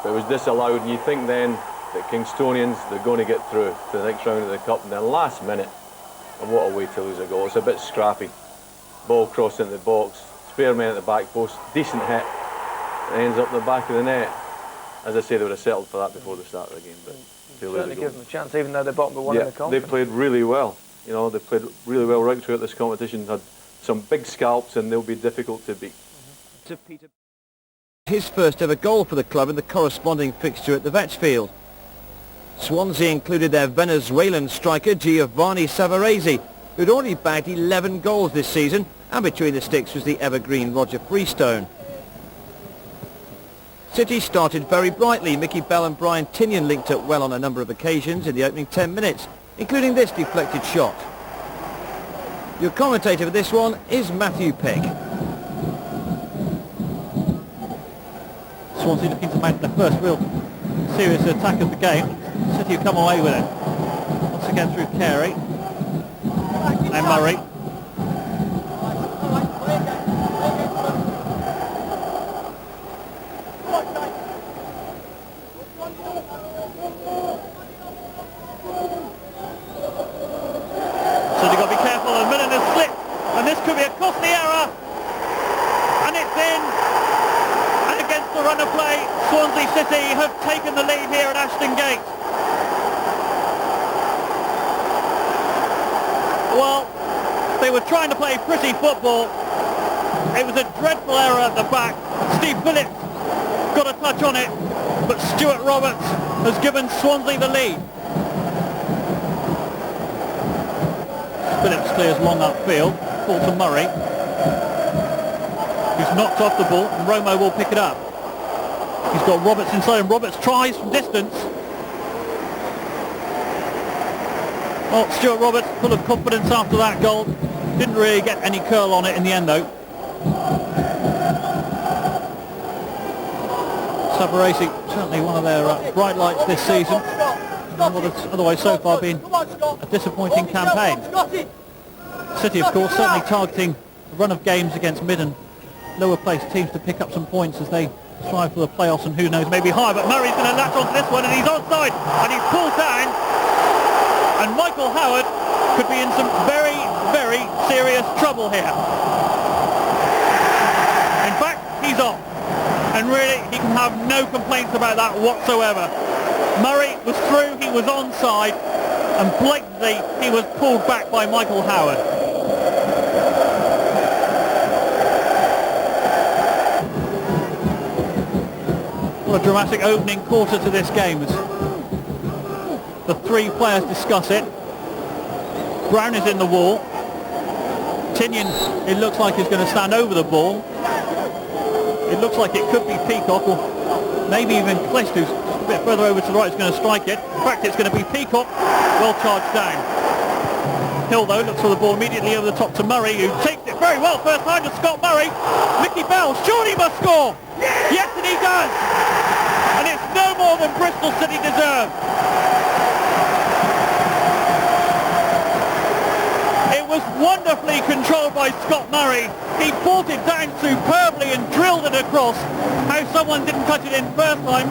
but it was disallowed, and you think then that Kingstonians, they're going to get through to the next round of the cup, and then last minute, and what a way to lose a goal. It's a bit scrappy. Ball crossed into the box, spare men at the back post, decent hit. It ends up in the back of the net. As I say, they would have settled for that before the start of the game, but they certainly give them a chance, even though they're bottom but one in the conference. They played really well. You know, they played really well right throughout this competition. Had some big scalps, and they'll be difficult to beat. His first ever goal for the club in the corresponding fixture at the Vetchfield. Swansea included their Venezuelan striker Giovanni Savarese, who'd already bagged 11 goals this season, and between the sticks was the evergreen Roger Freestone. City started very brightly. Mickey Bell and Brian Tinian linked up well on a number of occasions in the opening 10 minutes, including this deflected shot. Your commentator for this one is Matthew Pegg. Swansea looking to make the first real serious attack of the game. City have come away with it. Once get through Carey. And Murray. So they've got to be careful. A minute has slipped, and this could be a costly error. And it's in. And against the run of play, Swansea City have taken the lead here at Ashton Gate. Well, they were trying to play pretty football. It was a dreadful error at the back. Steve Phillips got a touch on it, but Stuart Roberts has given Swansea the lead. Phillips clears long upfield, ball to Murray, who's knocked off the ball, and Romo will pick it up. He's got Roberts inside, and Roberts tries from distance. Well, Stuart Roberts, full of confidence after that goal. Didn't really get any curl on it in the end, though. Sabarese, certainly one of their bright lights this season. And what has otherwise so far been a disappointing campaign. City, of course, certainly targeting a run of games against mid and lower placed teams to pick up some points as they strive for the playoffs, and who knows, maybe higher. But Murray's going to latch onto this one, and he's onside, and he's pulled down. And Michael Howard could be in some very, very serious trouble here. In fact, he's off. And really, he can have no complaints about that whatsoever. Murray was through, he was onside, and blatantly he was pulled back by Michael Howard. What a dramatic opening quarter to this game as the three players discuss it. Brown is in the wall. Tinian, it looks like he's going to stand over the ball. It looks like it could be Peacock, or maybe even Clist, who's a bit further over to the right, is going to strike it. In fact, it's going to be Peacock, well charged down. Hill, though, looks for the ball immediately over the top to Murray, who takes it very well. First time to Scott Murray. Mickey Bell, surely he must score. Yes, and he does. And it's no more than Bristol City deserve. It was wonderfully controlled by Scott Murray. He brought it down superbly and drilled it across. How someone didn't touch it in first time,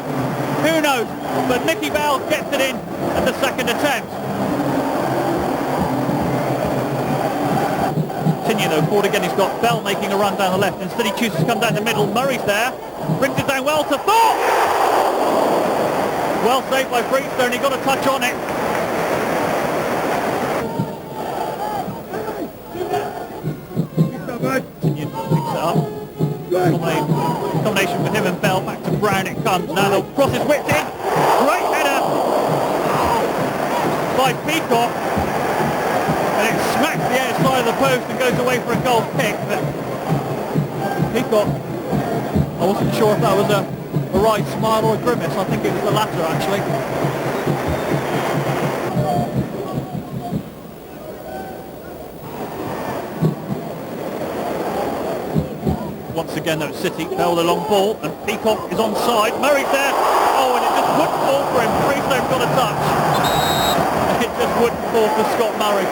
who knows? But Mickey Bell gets it in at the second attempt. Tinian, though, forward again. He's got Bell making a run down the left. Instead he chooses to come down the middle. Murray's there. Brings it down well to Thorpe. Well saved by Freestone. He got a touch on it. Tinian picks it up. Combination with him and Bell. Back to Brown it comes. Now they'll cross his width in. Great header by Peacock. And it smacks the outside of the post and goes away for a goal kick. But Peacock, I wasn't sure if that was a right smile or a grimace. I think it was the latter, actually. Once again, though, City fell the long ball, and Peacock is onside. Murray's there. Oh, and it just wouldn't fall for him. Freestone got a touch. It just wouldn't fall for Scott Murray,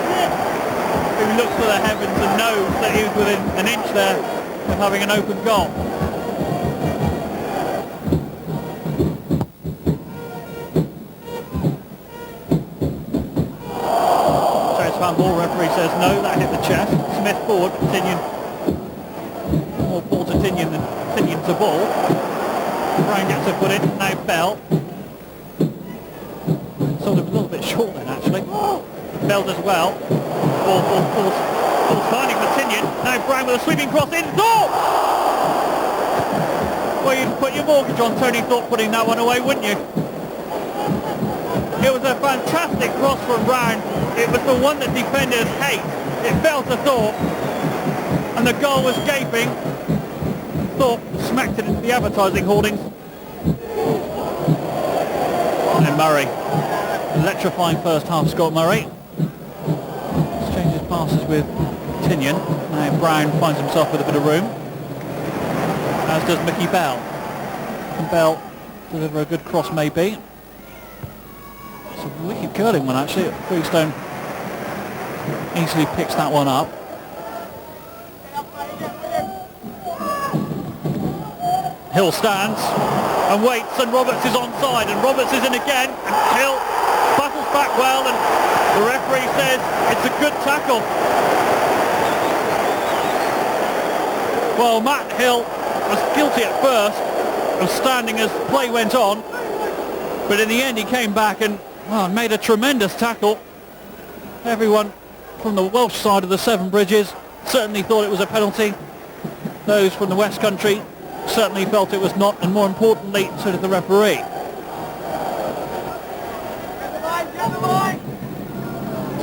who looks to the heavens and knows that he was within an inch there of having an open goal. Chase Van Ball, referee says no, that hit the chest. Smith forward, Tinian. More ball to Tinian than Tinian to ball. Brown gets a foot in, now Bell. Sort of a little bit short then, actually. Bell does well. Ball finding for Tinian. Now Brown with a sweeping cross in. Thorpe! Well, you'd put your mortgage on Tony Thorpe putting that one away, wouldn't you? It was a fantastic cross from Brown. It was the one that defenders hate. It fell to Thorpe, and the goal was gaping. Thorpe smacked it into the advertising hoardings. And then Murray. Electrifying first half, Scott Murray. Exchanges passes with Tinian. Now Brown finds himself with a bit of room, as does Mickey Bell. Can Bell deliver a good cross, maybe? It's a Wicked curling one actually. Freestone easily picks that one up. Hill stands and waits, and Roberts is onside, and Roberts is in again, and Hill battles back well, and the referee says it's a good tackle. Well, Matt Hill was guilty at first of standing as play went on, but in the end he came back and made a tremendous tackle. Everyone from the Welsh side of the Seven Bridges certainly thought it was a penalty. Those from the West Country certainly felt it was not, and more importantly, so did the referee.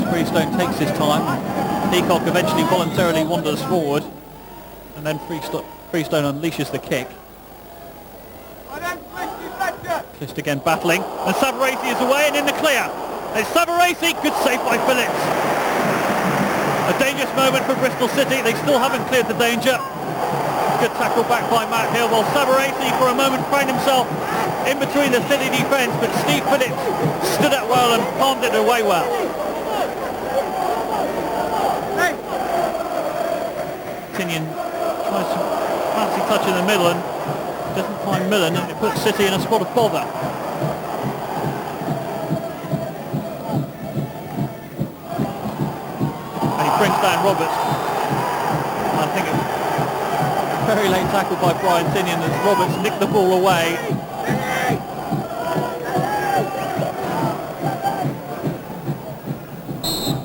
Freestone takes his time. Peacock eventually voluntarily wanders forward, and then Freestone unleashes the kick. Just again battling, and Savarese is away and in the clear. It's Savarese, good save by Phillips. A dangerous moment for Bristol City, they still haven't cleared the danger. Good tackle back by Matt Hill, while Savarese for a moment found himself in between the City defence, but Steve Phillips stood up well and palmed it away well. Tinian tries some fancy touch in the middle and doesn't find Millen, and it puts City in a spot of bother. And he brings down Roberts. I think it's a very late tackle by Brian Tinian as Roberts nicked the ball away.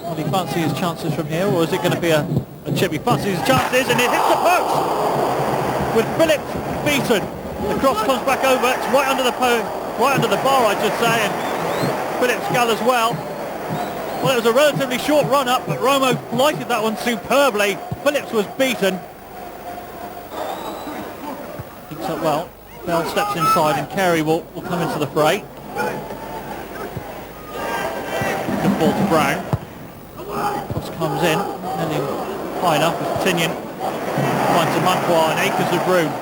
Will he fancy his chances from here, or is it going to be a chip? He fancies his chances, and it hits the post! With Phillips beaten, the cross comes back over, it's right under the bar I should say, and Phillips gathers well. Well, it was a relatively short run up, but Romo lighted that one superbly. Phillips was beaten. Keeps up well. Bell steps inside and Carey will come into the fray. Good ball to Brown. Cross comes in, nearly high enough as Tinian finds a Manquar and acres of room.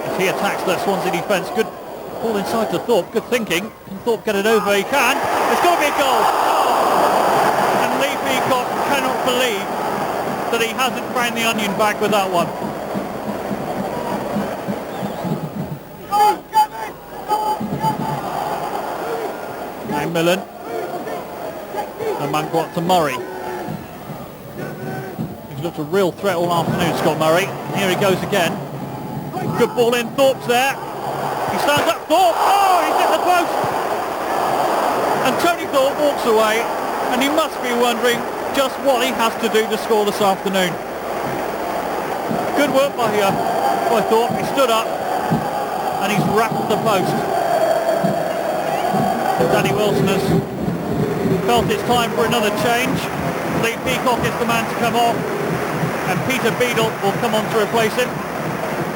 As he attacks the Swansea defence, good ball inside to Thorpe, good thinking. Can Thorpe get it over? He can. It's got to be a goal. And Lee Peacock cannot believe that he hasn't found the onion back with that one. Now Millen. And Manquart to Murray. He's looked a real threat all afternoon, Scott Murray. Here he goes again. Good ball in, Thorpe's there. He stands up, Thorpe! Oh, he's hit the post! And Tony Thorpe walks away, and he must be wondering just what he has to do to score this afternoon. Good work by Thorpe. He stood up, and he's rattled the post. Danny Wilson has felt it's time for another change. Lee Peacock is the man to come off, and Peter Beadle will come on to replace him.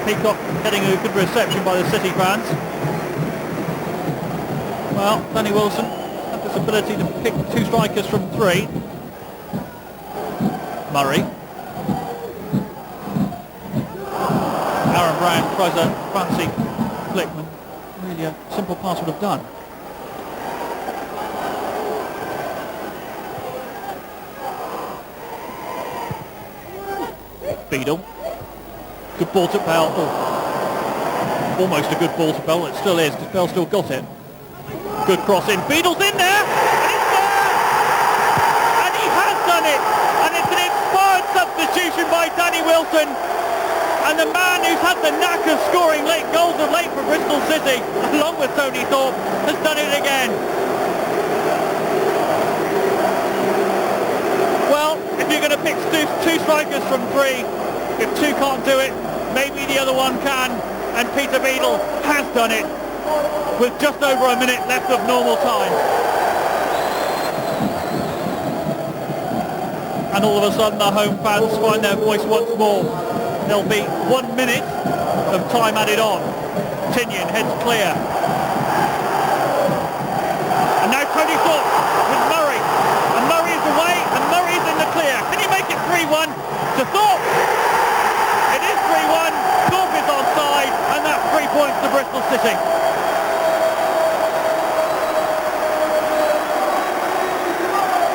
Peacock getting a good reception by the City fans. Well, Danny Wilson had this ability to pick two strikers from three. Murray. Aaron Brown tries a fancy flick when really a simple pass would have done. Beadle. Good ball to Bell. Oh. Almost a good ball to Bell. It still is, because Bell still got it. Good cross in. Beadle's in there! And it's there! And he has done it! And it's an inspired substitution by Danny Wilson. And the man who's had the knack of scoring late goals of late for Bristol City, along with Tony Thorpe, has done it again. Well, if you're going to pick two strikers from three, if two can't do it, maybe the other one can, and Peter Beadle has done it with just over a minute left of normal time. And all of a sudden the home fans find their voice once more. There'll be 1 minute of time added on. Tinian heads clear. And now Tony Thorpe with Murray. And Murray is away, and Murray is in the clear. Can he make it 3-1 to Thorpe? It is 3-1, Thorpe is offside, and that's 3 points to Bristol City.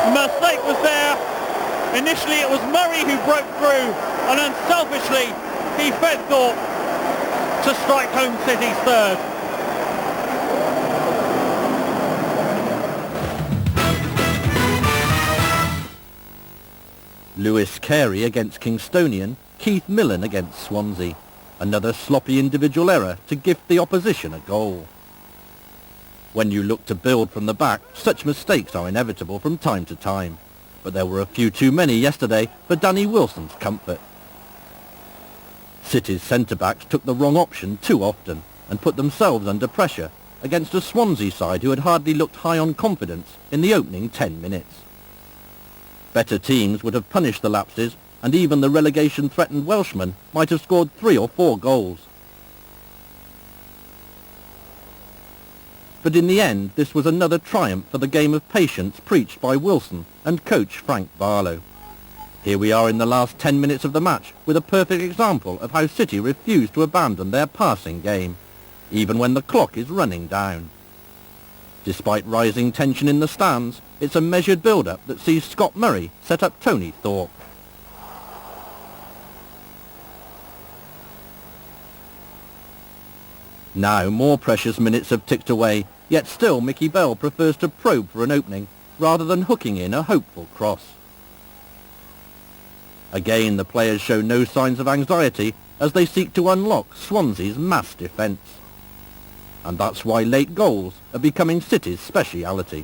mistake was there. Initially it was Murray who broke through, and unselfishly he fed Thorpe to strike home City's third. Lewis Carey against Kingstonian, Keith Millen against Swansea. Another sloppy individual error to gift the opposition a goal. When you look to build from the back, such mistakes are inevitable from time to time. But there were a few too many yesterday for Danny Wilson's comfort. City's centre-backs took the wrong option too often and put themselves under pressure against a Swansea side who had hardly looked high on confidence in the opening 10 minutes. Better teams would have punished the lapses, and even the relegation-threatened Welshmen might have scored 3 or 4 goals. But in the end, this was another triumph for the game of patience preached by Wilson and coach Frank Barlow. Here we are in the last 10 minutes of the match with a perfect example of how City refused to abandon their passing game, even when the clock is running down. Despite rising tension in the stands, it's a measured build-up that sees Scott Murray set up Tony Thorpe. Now more precious minutes have ticked away, yet still Mickey Bell prefers to probe for an opening rather than hooking in a hopeful cross. Again the players show no signs of anxiety as they seek to unlock Swansea's mass defence. And that's why late goals are becoming City's speciality.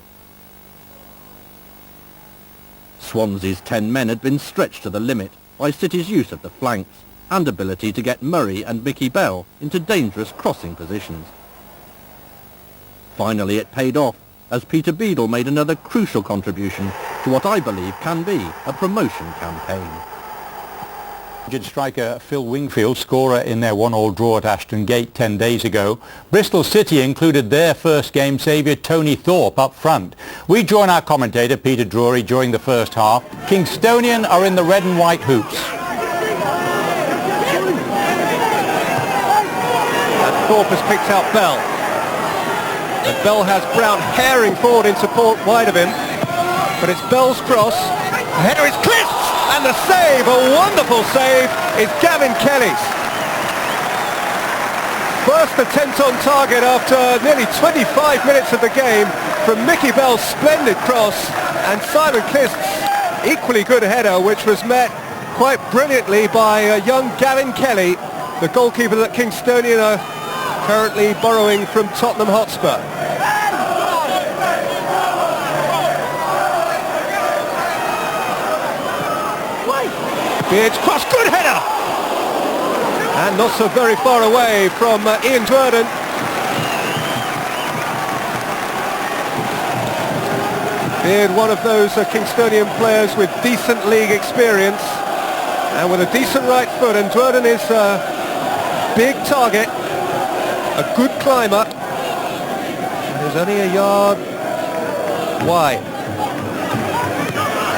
Swansea's 10 men had been stretched to the limit by City's use of the flanks and ability to get Murray and Mickey Bell into dangerous crossing positions. Finally it paid off as Peter Beadle made another crucial contribution to what I believe can be a promotion campaign. Striker Phil Wingfield, scorer in their 1-1 draw at Ashton Gate 10 days ago. Bristol City included their first game saviour Tony Thorpe up front. We join our commentator Peter Drury during the first half. Kingstonian are in the red and white hoops. And Thorpe has picked out Bell. And Bell has Brown herring forward in support wide of him. But it's Bell's cross. The header is clipped! And the save, a wonderful save, is Gavin Kelly's. First attempt on target after nearly 25 minutes of the game from Mickey Bell's splendid cross and Simon Clist's equally good header, which was met quite brilliantly by young Gavin Kelly, the goalkeeper that Kingstonian are currently borrowing from Tottenham Hotspur. Beard's cross, good header! And not so very far away from Ian Dwerden. Beard, one of those Kingstonian players with decent league experience and with a decent right foot, and Dwerden is a big target, a good climber, and is only a yard wide.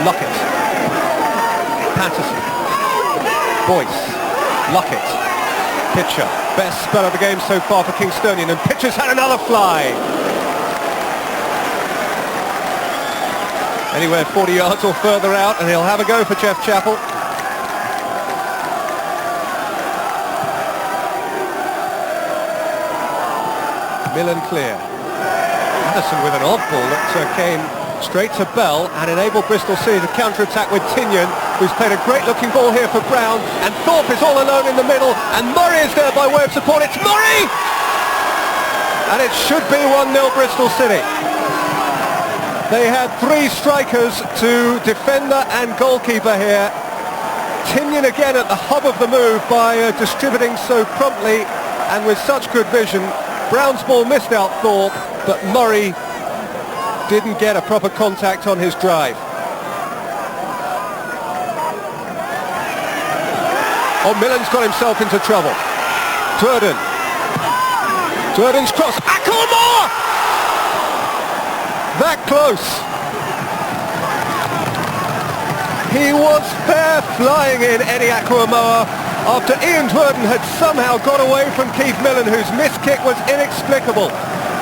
Lockett, Patterson, Boyce, Lockett, Pitcher, best spell of the game so far for Kingstonian, and Pitcher's had another fly. Anywhere 40 yards or further out, and he'll have a go for Jeff Chappell. Millen clear. Anderson with an odd ball that came straight to Bell and enabled Bristol City to counter-attack with Tinyon, who's played a great-looking ball here for Brown, and Thorpe is all alone in the middle, and Murray is there by way of support. It's Murray! And it should be 1-0 Bristol City. They had 3 strikers to defender and goalkeeper here. Tinyon again at the hub of the move by distributing so promptly and with such good vision. Brown's ball missed out Thorpe, but Murray didn't get a proper contact on his drive. Oh, Millen's got himself into trouble. Dwerden. Dwerden's cross. Acklemore! That close. He was fair flying in, Eddie Acklemore, after Ian Dwerden had somehow got away from Keith Millen, whose missed kick was inexplicable.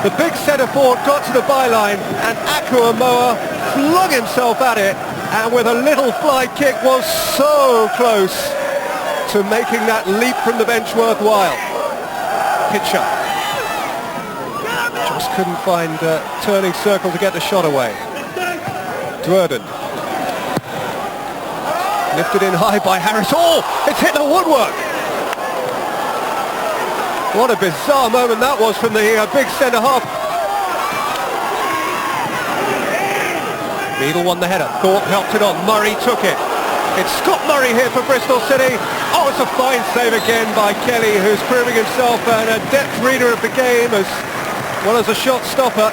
The big centre forward got to the byline and Akuamoa flung himself at it, and with a little fly kick was so close to making that leap from the bench worthwhile. Pitcher just couldn't find a turning circle to get the shot away. Dwerden. Lifted in high by Harris. Oh, it's hit the woodwork. What a bizarre moment that was from the big centre-half. Beadle won the header. Thorpe helped it on. Murray took it. It's Scott Murray here for Bristol City. Oh, it's a fine save again by Kelly, who's proving himself an adept reader of the game as well as a shot stopper.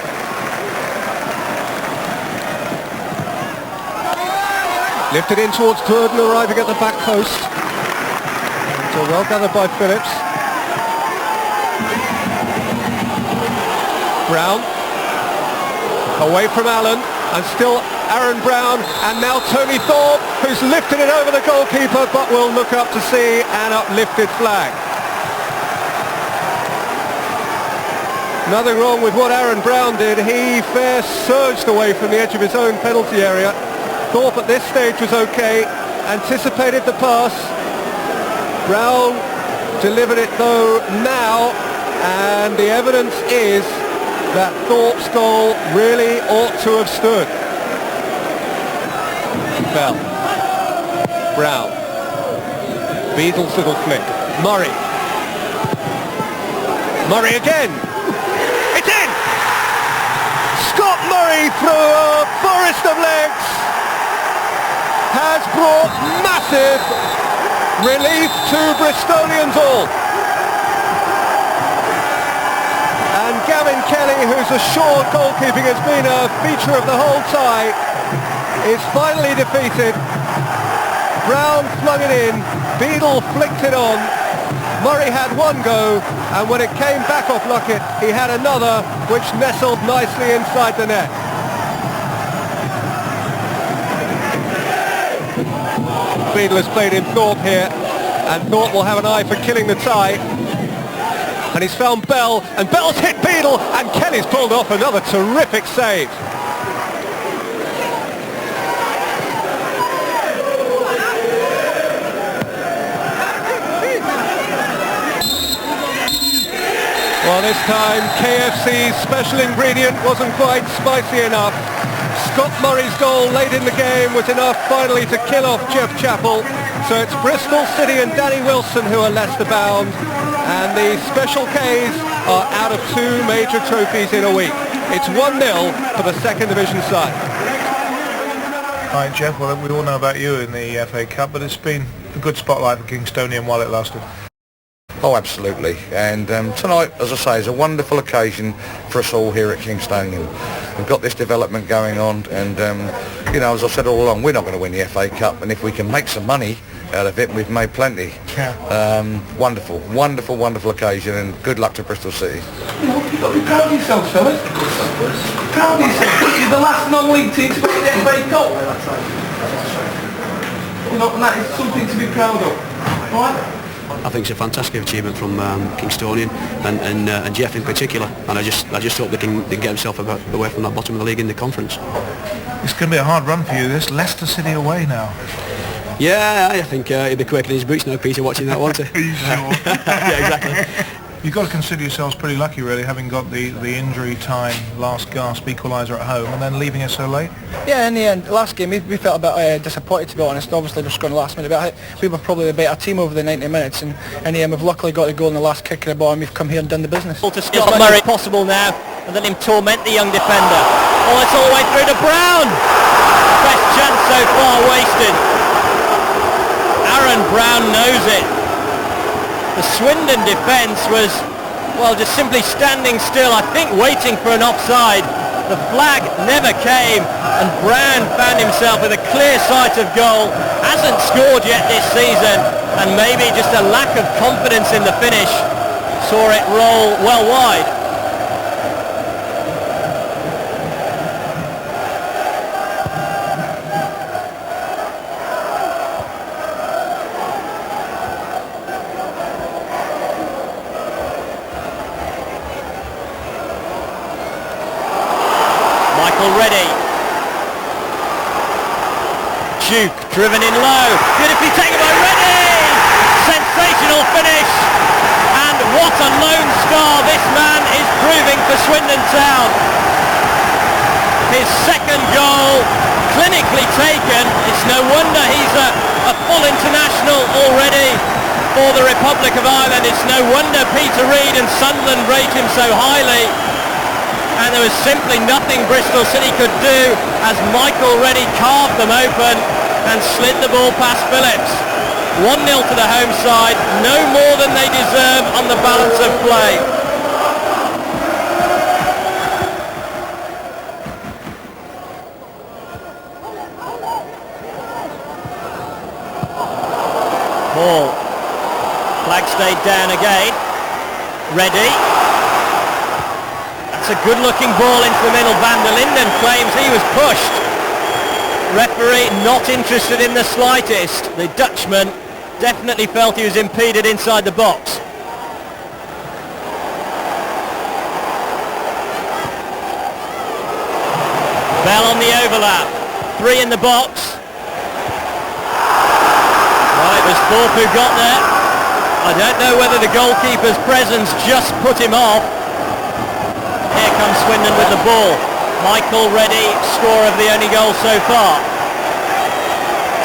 Lifted in towards Dwerden, arriving at the back post. So well gathered by Phillips. Brown. Away from Allen, and still Aaron Brown, and now Tony Thorpe, who's lifted it over the goalkeeper, but will look up to see an uplifted flag. Nothing wrong with what Aaron Brown did. He fair surged away from the edge of his own penalty area. Thorpe at this stage was okay, anticipated the pass. Brown delivered it though now, and the evidence is that Thorpe's goal really ought to have stood. Bell. Brown. Beadle's little flick. Murray. Murray again. It's in! Scott Murray through a forest of legs has brought massive relief to Bristolians all. And Gavin Kelly, whose assured goalkeeping has been a feature of the whole tie, is finally defeated. Brown flung it in, Beadle flicked it on, Murray had one go, and when it came back off Lockett, he had another which nestled nicely inside the net. Beadle has played in Thorpe here, and Thorpe will have an eye for killing the tie. And he's found Bell, and Bell's hit Beadle, and Kelly's pulled off another terrific save. Well, this time KFC's special ingredient wasn't quite spicy enough. Scott Murray's goal late in the game was enough finally to kill off Jeff Chappell. So it's Bristol City and Danny Wilson who are Leicester bound. And the Special Ks are out of two major trophies in a week. It's 1-0 for the second division side. Hi Jeff, well we all know about you in the FA Cup, but it's been a good spotlight for Kingstonian while it lasted. Oh, absolutely. And tonight, as I say, is a wonderful occasion for us all here at Kingstonian. We've got this development going on, and, you know, as I said all along, we're not going to win the FA Cup, and if we can make some money out of it, we've made plenty. Yeah. Wonderful, wonderful, wonderful occasion, and good luck to Bristol City. You know, you've got to be proud of yourself, fellas. Proud of yourself. You're the last non-league team to win the FA Cup. You know, and that is something to be proud of. All right? I think it's a fantastic achievement from Kingstonian and Jeff in particular, and I just hope they can get themselves away from that bottom of the league in the conference. It's going to be a hard run for you, this Leicester City away now. Yeah, I think he'll be quaking in his boots now, Peter, watching that, won't he? Are you sure? Yeah, exactly. You've got to consider yourselves pretty lucky, really, having got the injury time, last gasp equaliser at home, and then leaving it so late. Yeah, in the end, last game we felt a bit disappointed, to be honest. Obviously, we're scoring the last minute, but we were probably the better team over the 90 minutes, and in the end, we've luckily got a goal in the last kick of the ball, and we've come here and done the business. To Scott Murray, possible now, and let him torment the young defender. Oh, it's all the way through to Brown. Best chance so far wasted. Aaron Brown knows it. The Swindon defence was, well, just simply standing still, I think waiting for an offside. The flag never came, and Brown found himself with a clear sight of goal. Hasn't scored yet this season, and maybe just a lack of confidence in the finish saw it roll well wide. Michael Reddy. Duke driven in low, beautifully taken by Reddy! Sensational finish, and what a lone star this man is proving for Swindon Town. His second goal, clinically taken. It's no wonder he's a full international already for the Republic of Ireland. It's no wonder Peter Reid and Sunderland rate him so highly. And there was simply nothing Bristol City could do as Michael Reddy carved them open and slid the ball past Phillips. 1-0 to the home side, no more than they deserve on the balance of play. Ball. Flag stayed down again. Reddy. That's a good-looking ball into the middle. Van der Linden claims he was pushed. Referee not interested in the slightest. The Dutchman definitely felt he was impeded inside the box. Bell on the overlap. 3 in the box. Well, it was Thorpe who got there. I don't know whether the goalkeeper's presence just put him off. Here comes Swindon with the ball. Michael Reddy, scorer of the only goal so far.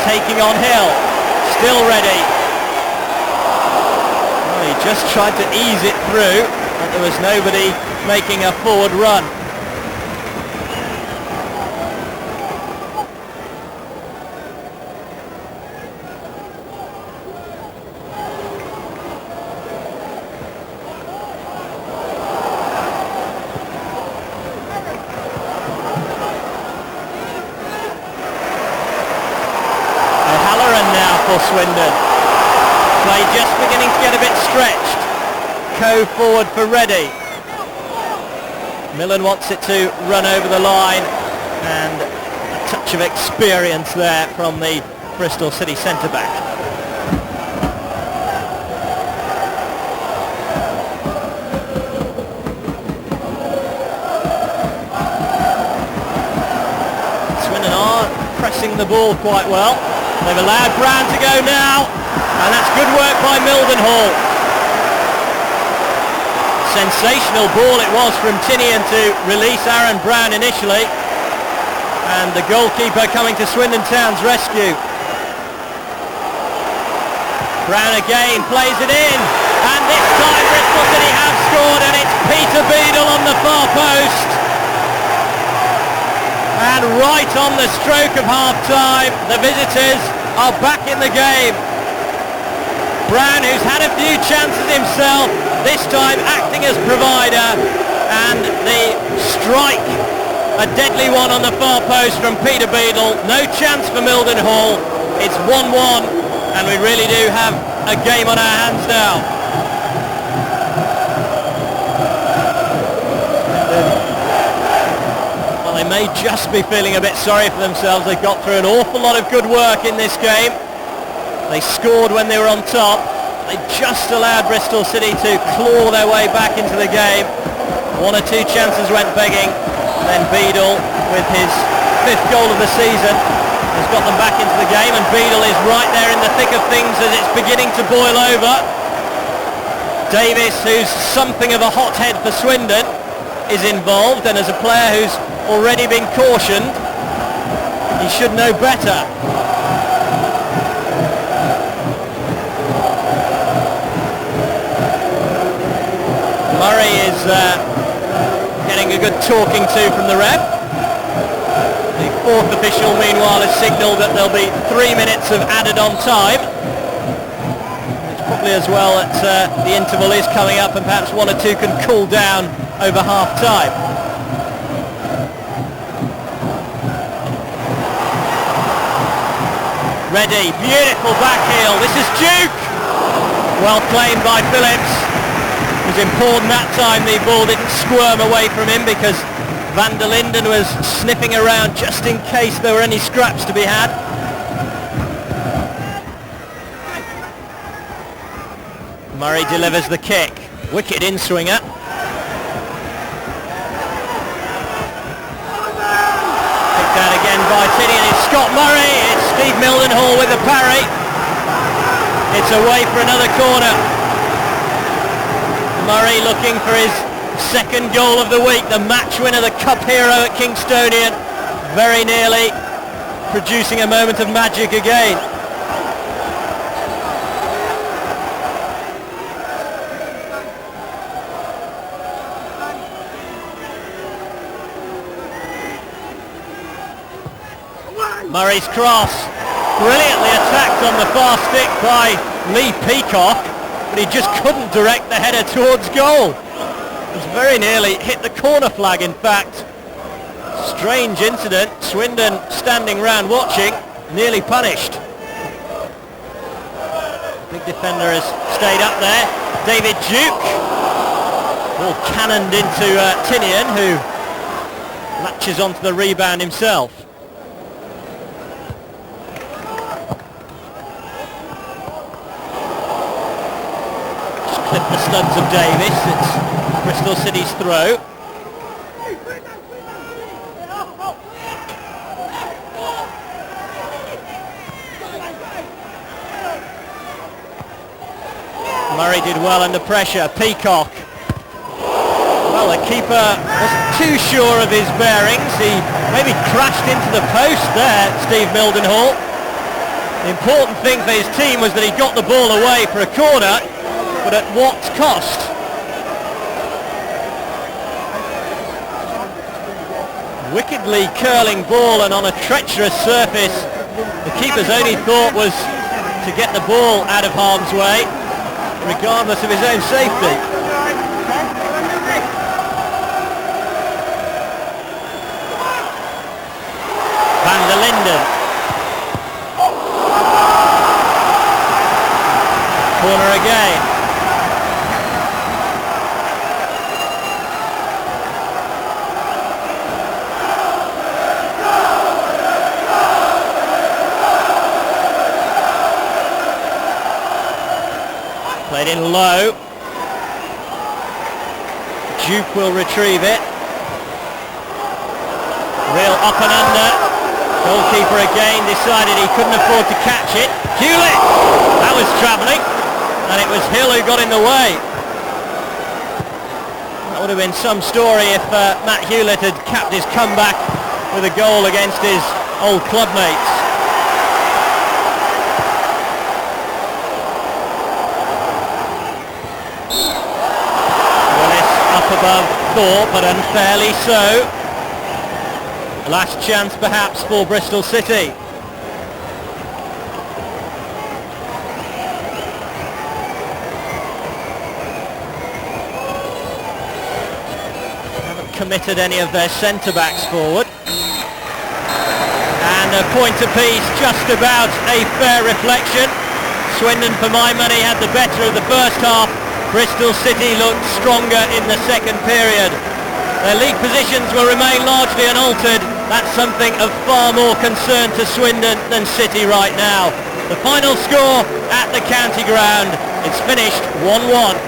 Taking on Hill. Still Reddy. Well, he just tried to ease it through, but there was nobody making a forward run. Swindon. Play just beginning to get a bit stretched. Coe forward for Reddy. Millen wants it to run over the line, and a touch of experience there from the Bristol City centre-back. Swindon are pressing the ball quite well. They've allowed Brown to go now, and that's good work by Mildenhall. Sensational ball it was from Tinian to release Aaron Brown initially, and the goalkeeper coming to Swindon Town's rescue. Brown again plays it in, and this time Bristol City have scored, and it's Peter Beadle on the far post. And right on the stroke of half-time, the visitors are back in the game. Brown, who's had a few chances himself, this time acting as provider, and the strike, a deadly one on the far post from Peter Beadle. No chance for Mildenhall. It's 1-1, and we really do have a game on our hands now. They may just be feeling a bit sorry for themselves. They got through an awful lot of good work in this game. They scored when they were on top. They just allowed Bristol City to claw their way back into the game. 1 or 2 chances went begging. Then Beadle, with his 5th goal of the season, has got them back into the game, and Beadle is right there in the thick of things as it's beginning to boil over. Davis, who's something of a hothead for Swindon, is involved, and as a player who's already been cautioned, he should know better. Murray is getting a good talking to from the ref. The 4th official meanwhile has signalled that there'll be 3 minutes of added on time. It's probably as well that the interval is coming up, and perhaps 1 or 2 can cool down over half time. Reddy, beautiful back heel. This is Duke. Well claimed by Phillips. It was important that time the ball didn't squirm away from him, because Van der Linden was sniffing around just in case there were any scraps to be had. Murray delivers the kick. Wicked in-swinger. by Tinian. It's Scott Murray. It's Steve Mildenhall with the parry. It's away for another corner. Murray looking for his second goal of the week, the match winner, the cup hero at Kingstonian. Very nearly producing a moment of magic again. Murray's cross, brilliantly attacked on the far stick by Lee Peacock, but he just couldn't direct the header towards goal. It was very nearly hit the corner flag, in fact. Strange incident, Swindon standing round watching, nearly punished. Big defender has stayed up there, David Duke. Ball cannoned into Tinian, who latches onto the rebound himself. Clip the studs of Davis. It's Bristol City's throw. Murray did well under pressure. Peacock. Well, the keeper wasn't too sure of his bearings. He maybe crashed into the post there, Steve Mildenhall. The important thing for his team was that he got the ball away for a corner, but at what cost? Wickedly curling ball, and on a treacherous surface. The keeper's only thought was to get the ball out of harm's way, regardless of his own safety. Van der Linden. Corner again. Played in low. Duke will retrieve it. Real up and under. Goalkeeper again decided he couldn't afford to catch it. Hewlett! That was travelling. And it was Hill who got in the way. That would have been some story if Matt Hewlett had capped his comeback with a goal against his old clubmates. Above Thorpe, but unfairly so. Last chance perhaps for Bristol City. Haven't committed any of their centre-backs forward. And a point apiece, just about a fair reflection. Swindon, for my money, had the better of the first half. Bristol City looked stronger in the second period. Their league positions will remain largely unaltered. That's something of far more concern to Swindon than City right now. The final score at the county ground. It's finished 1-1.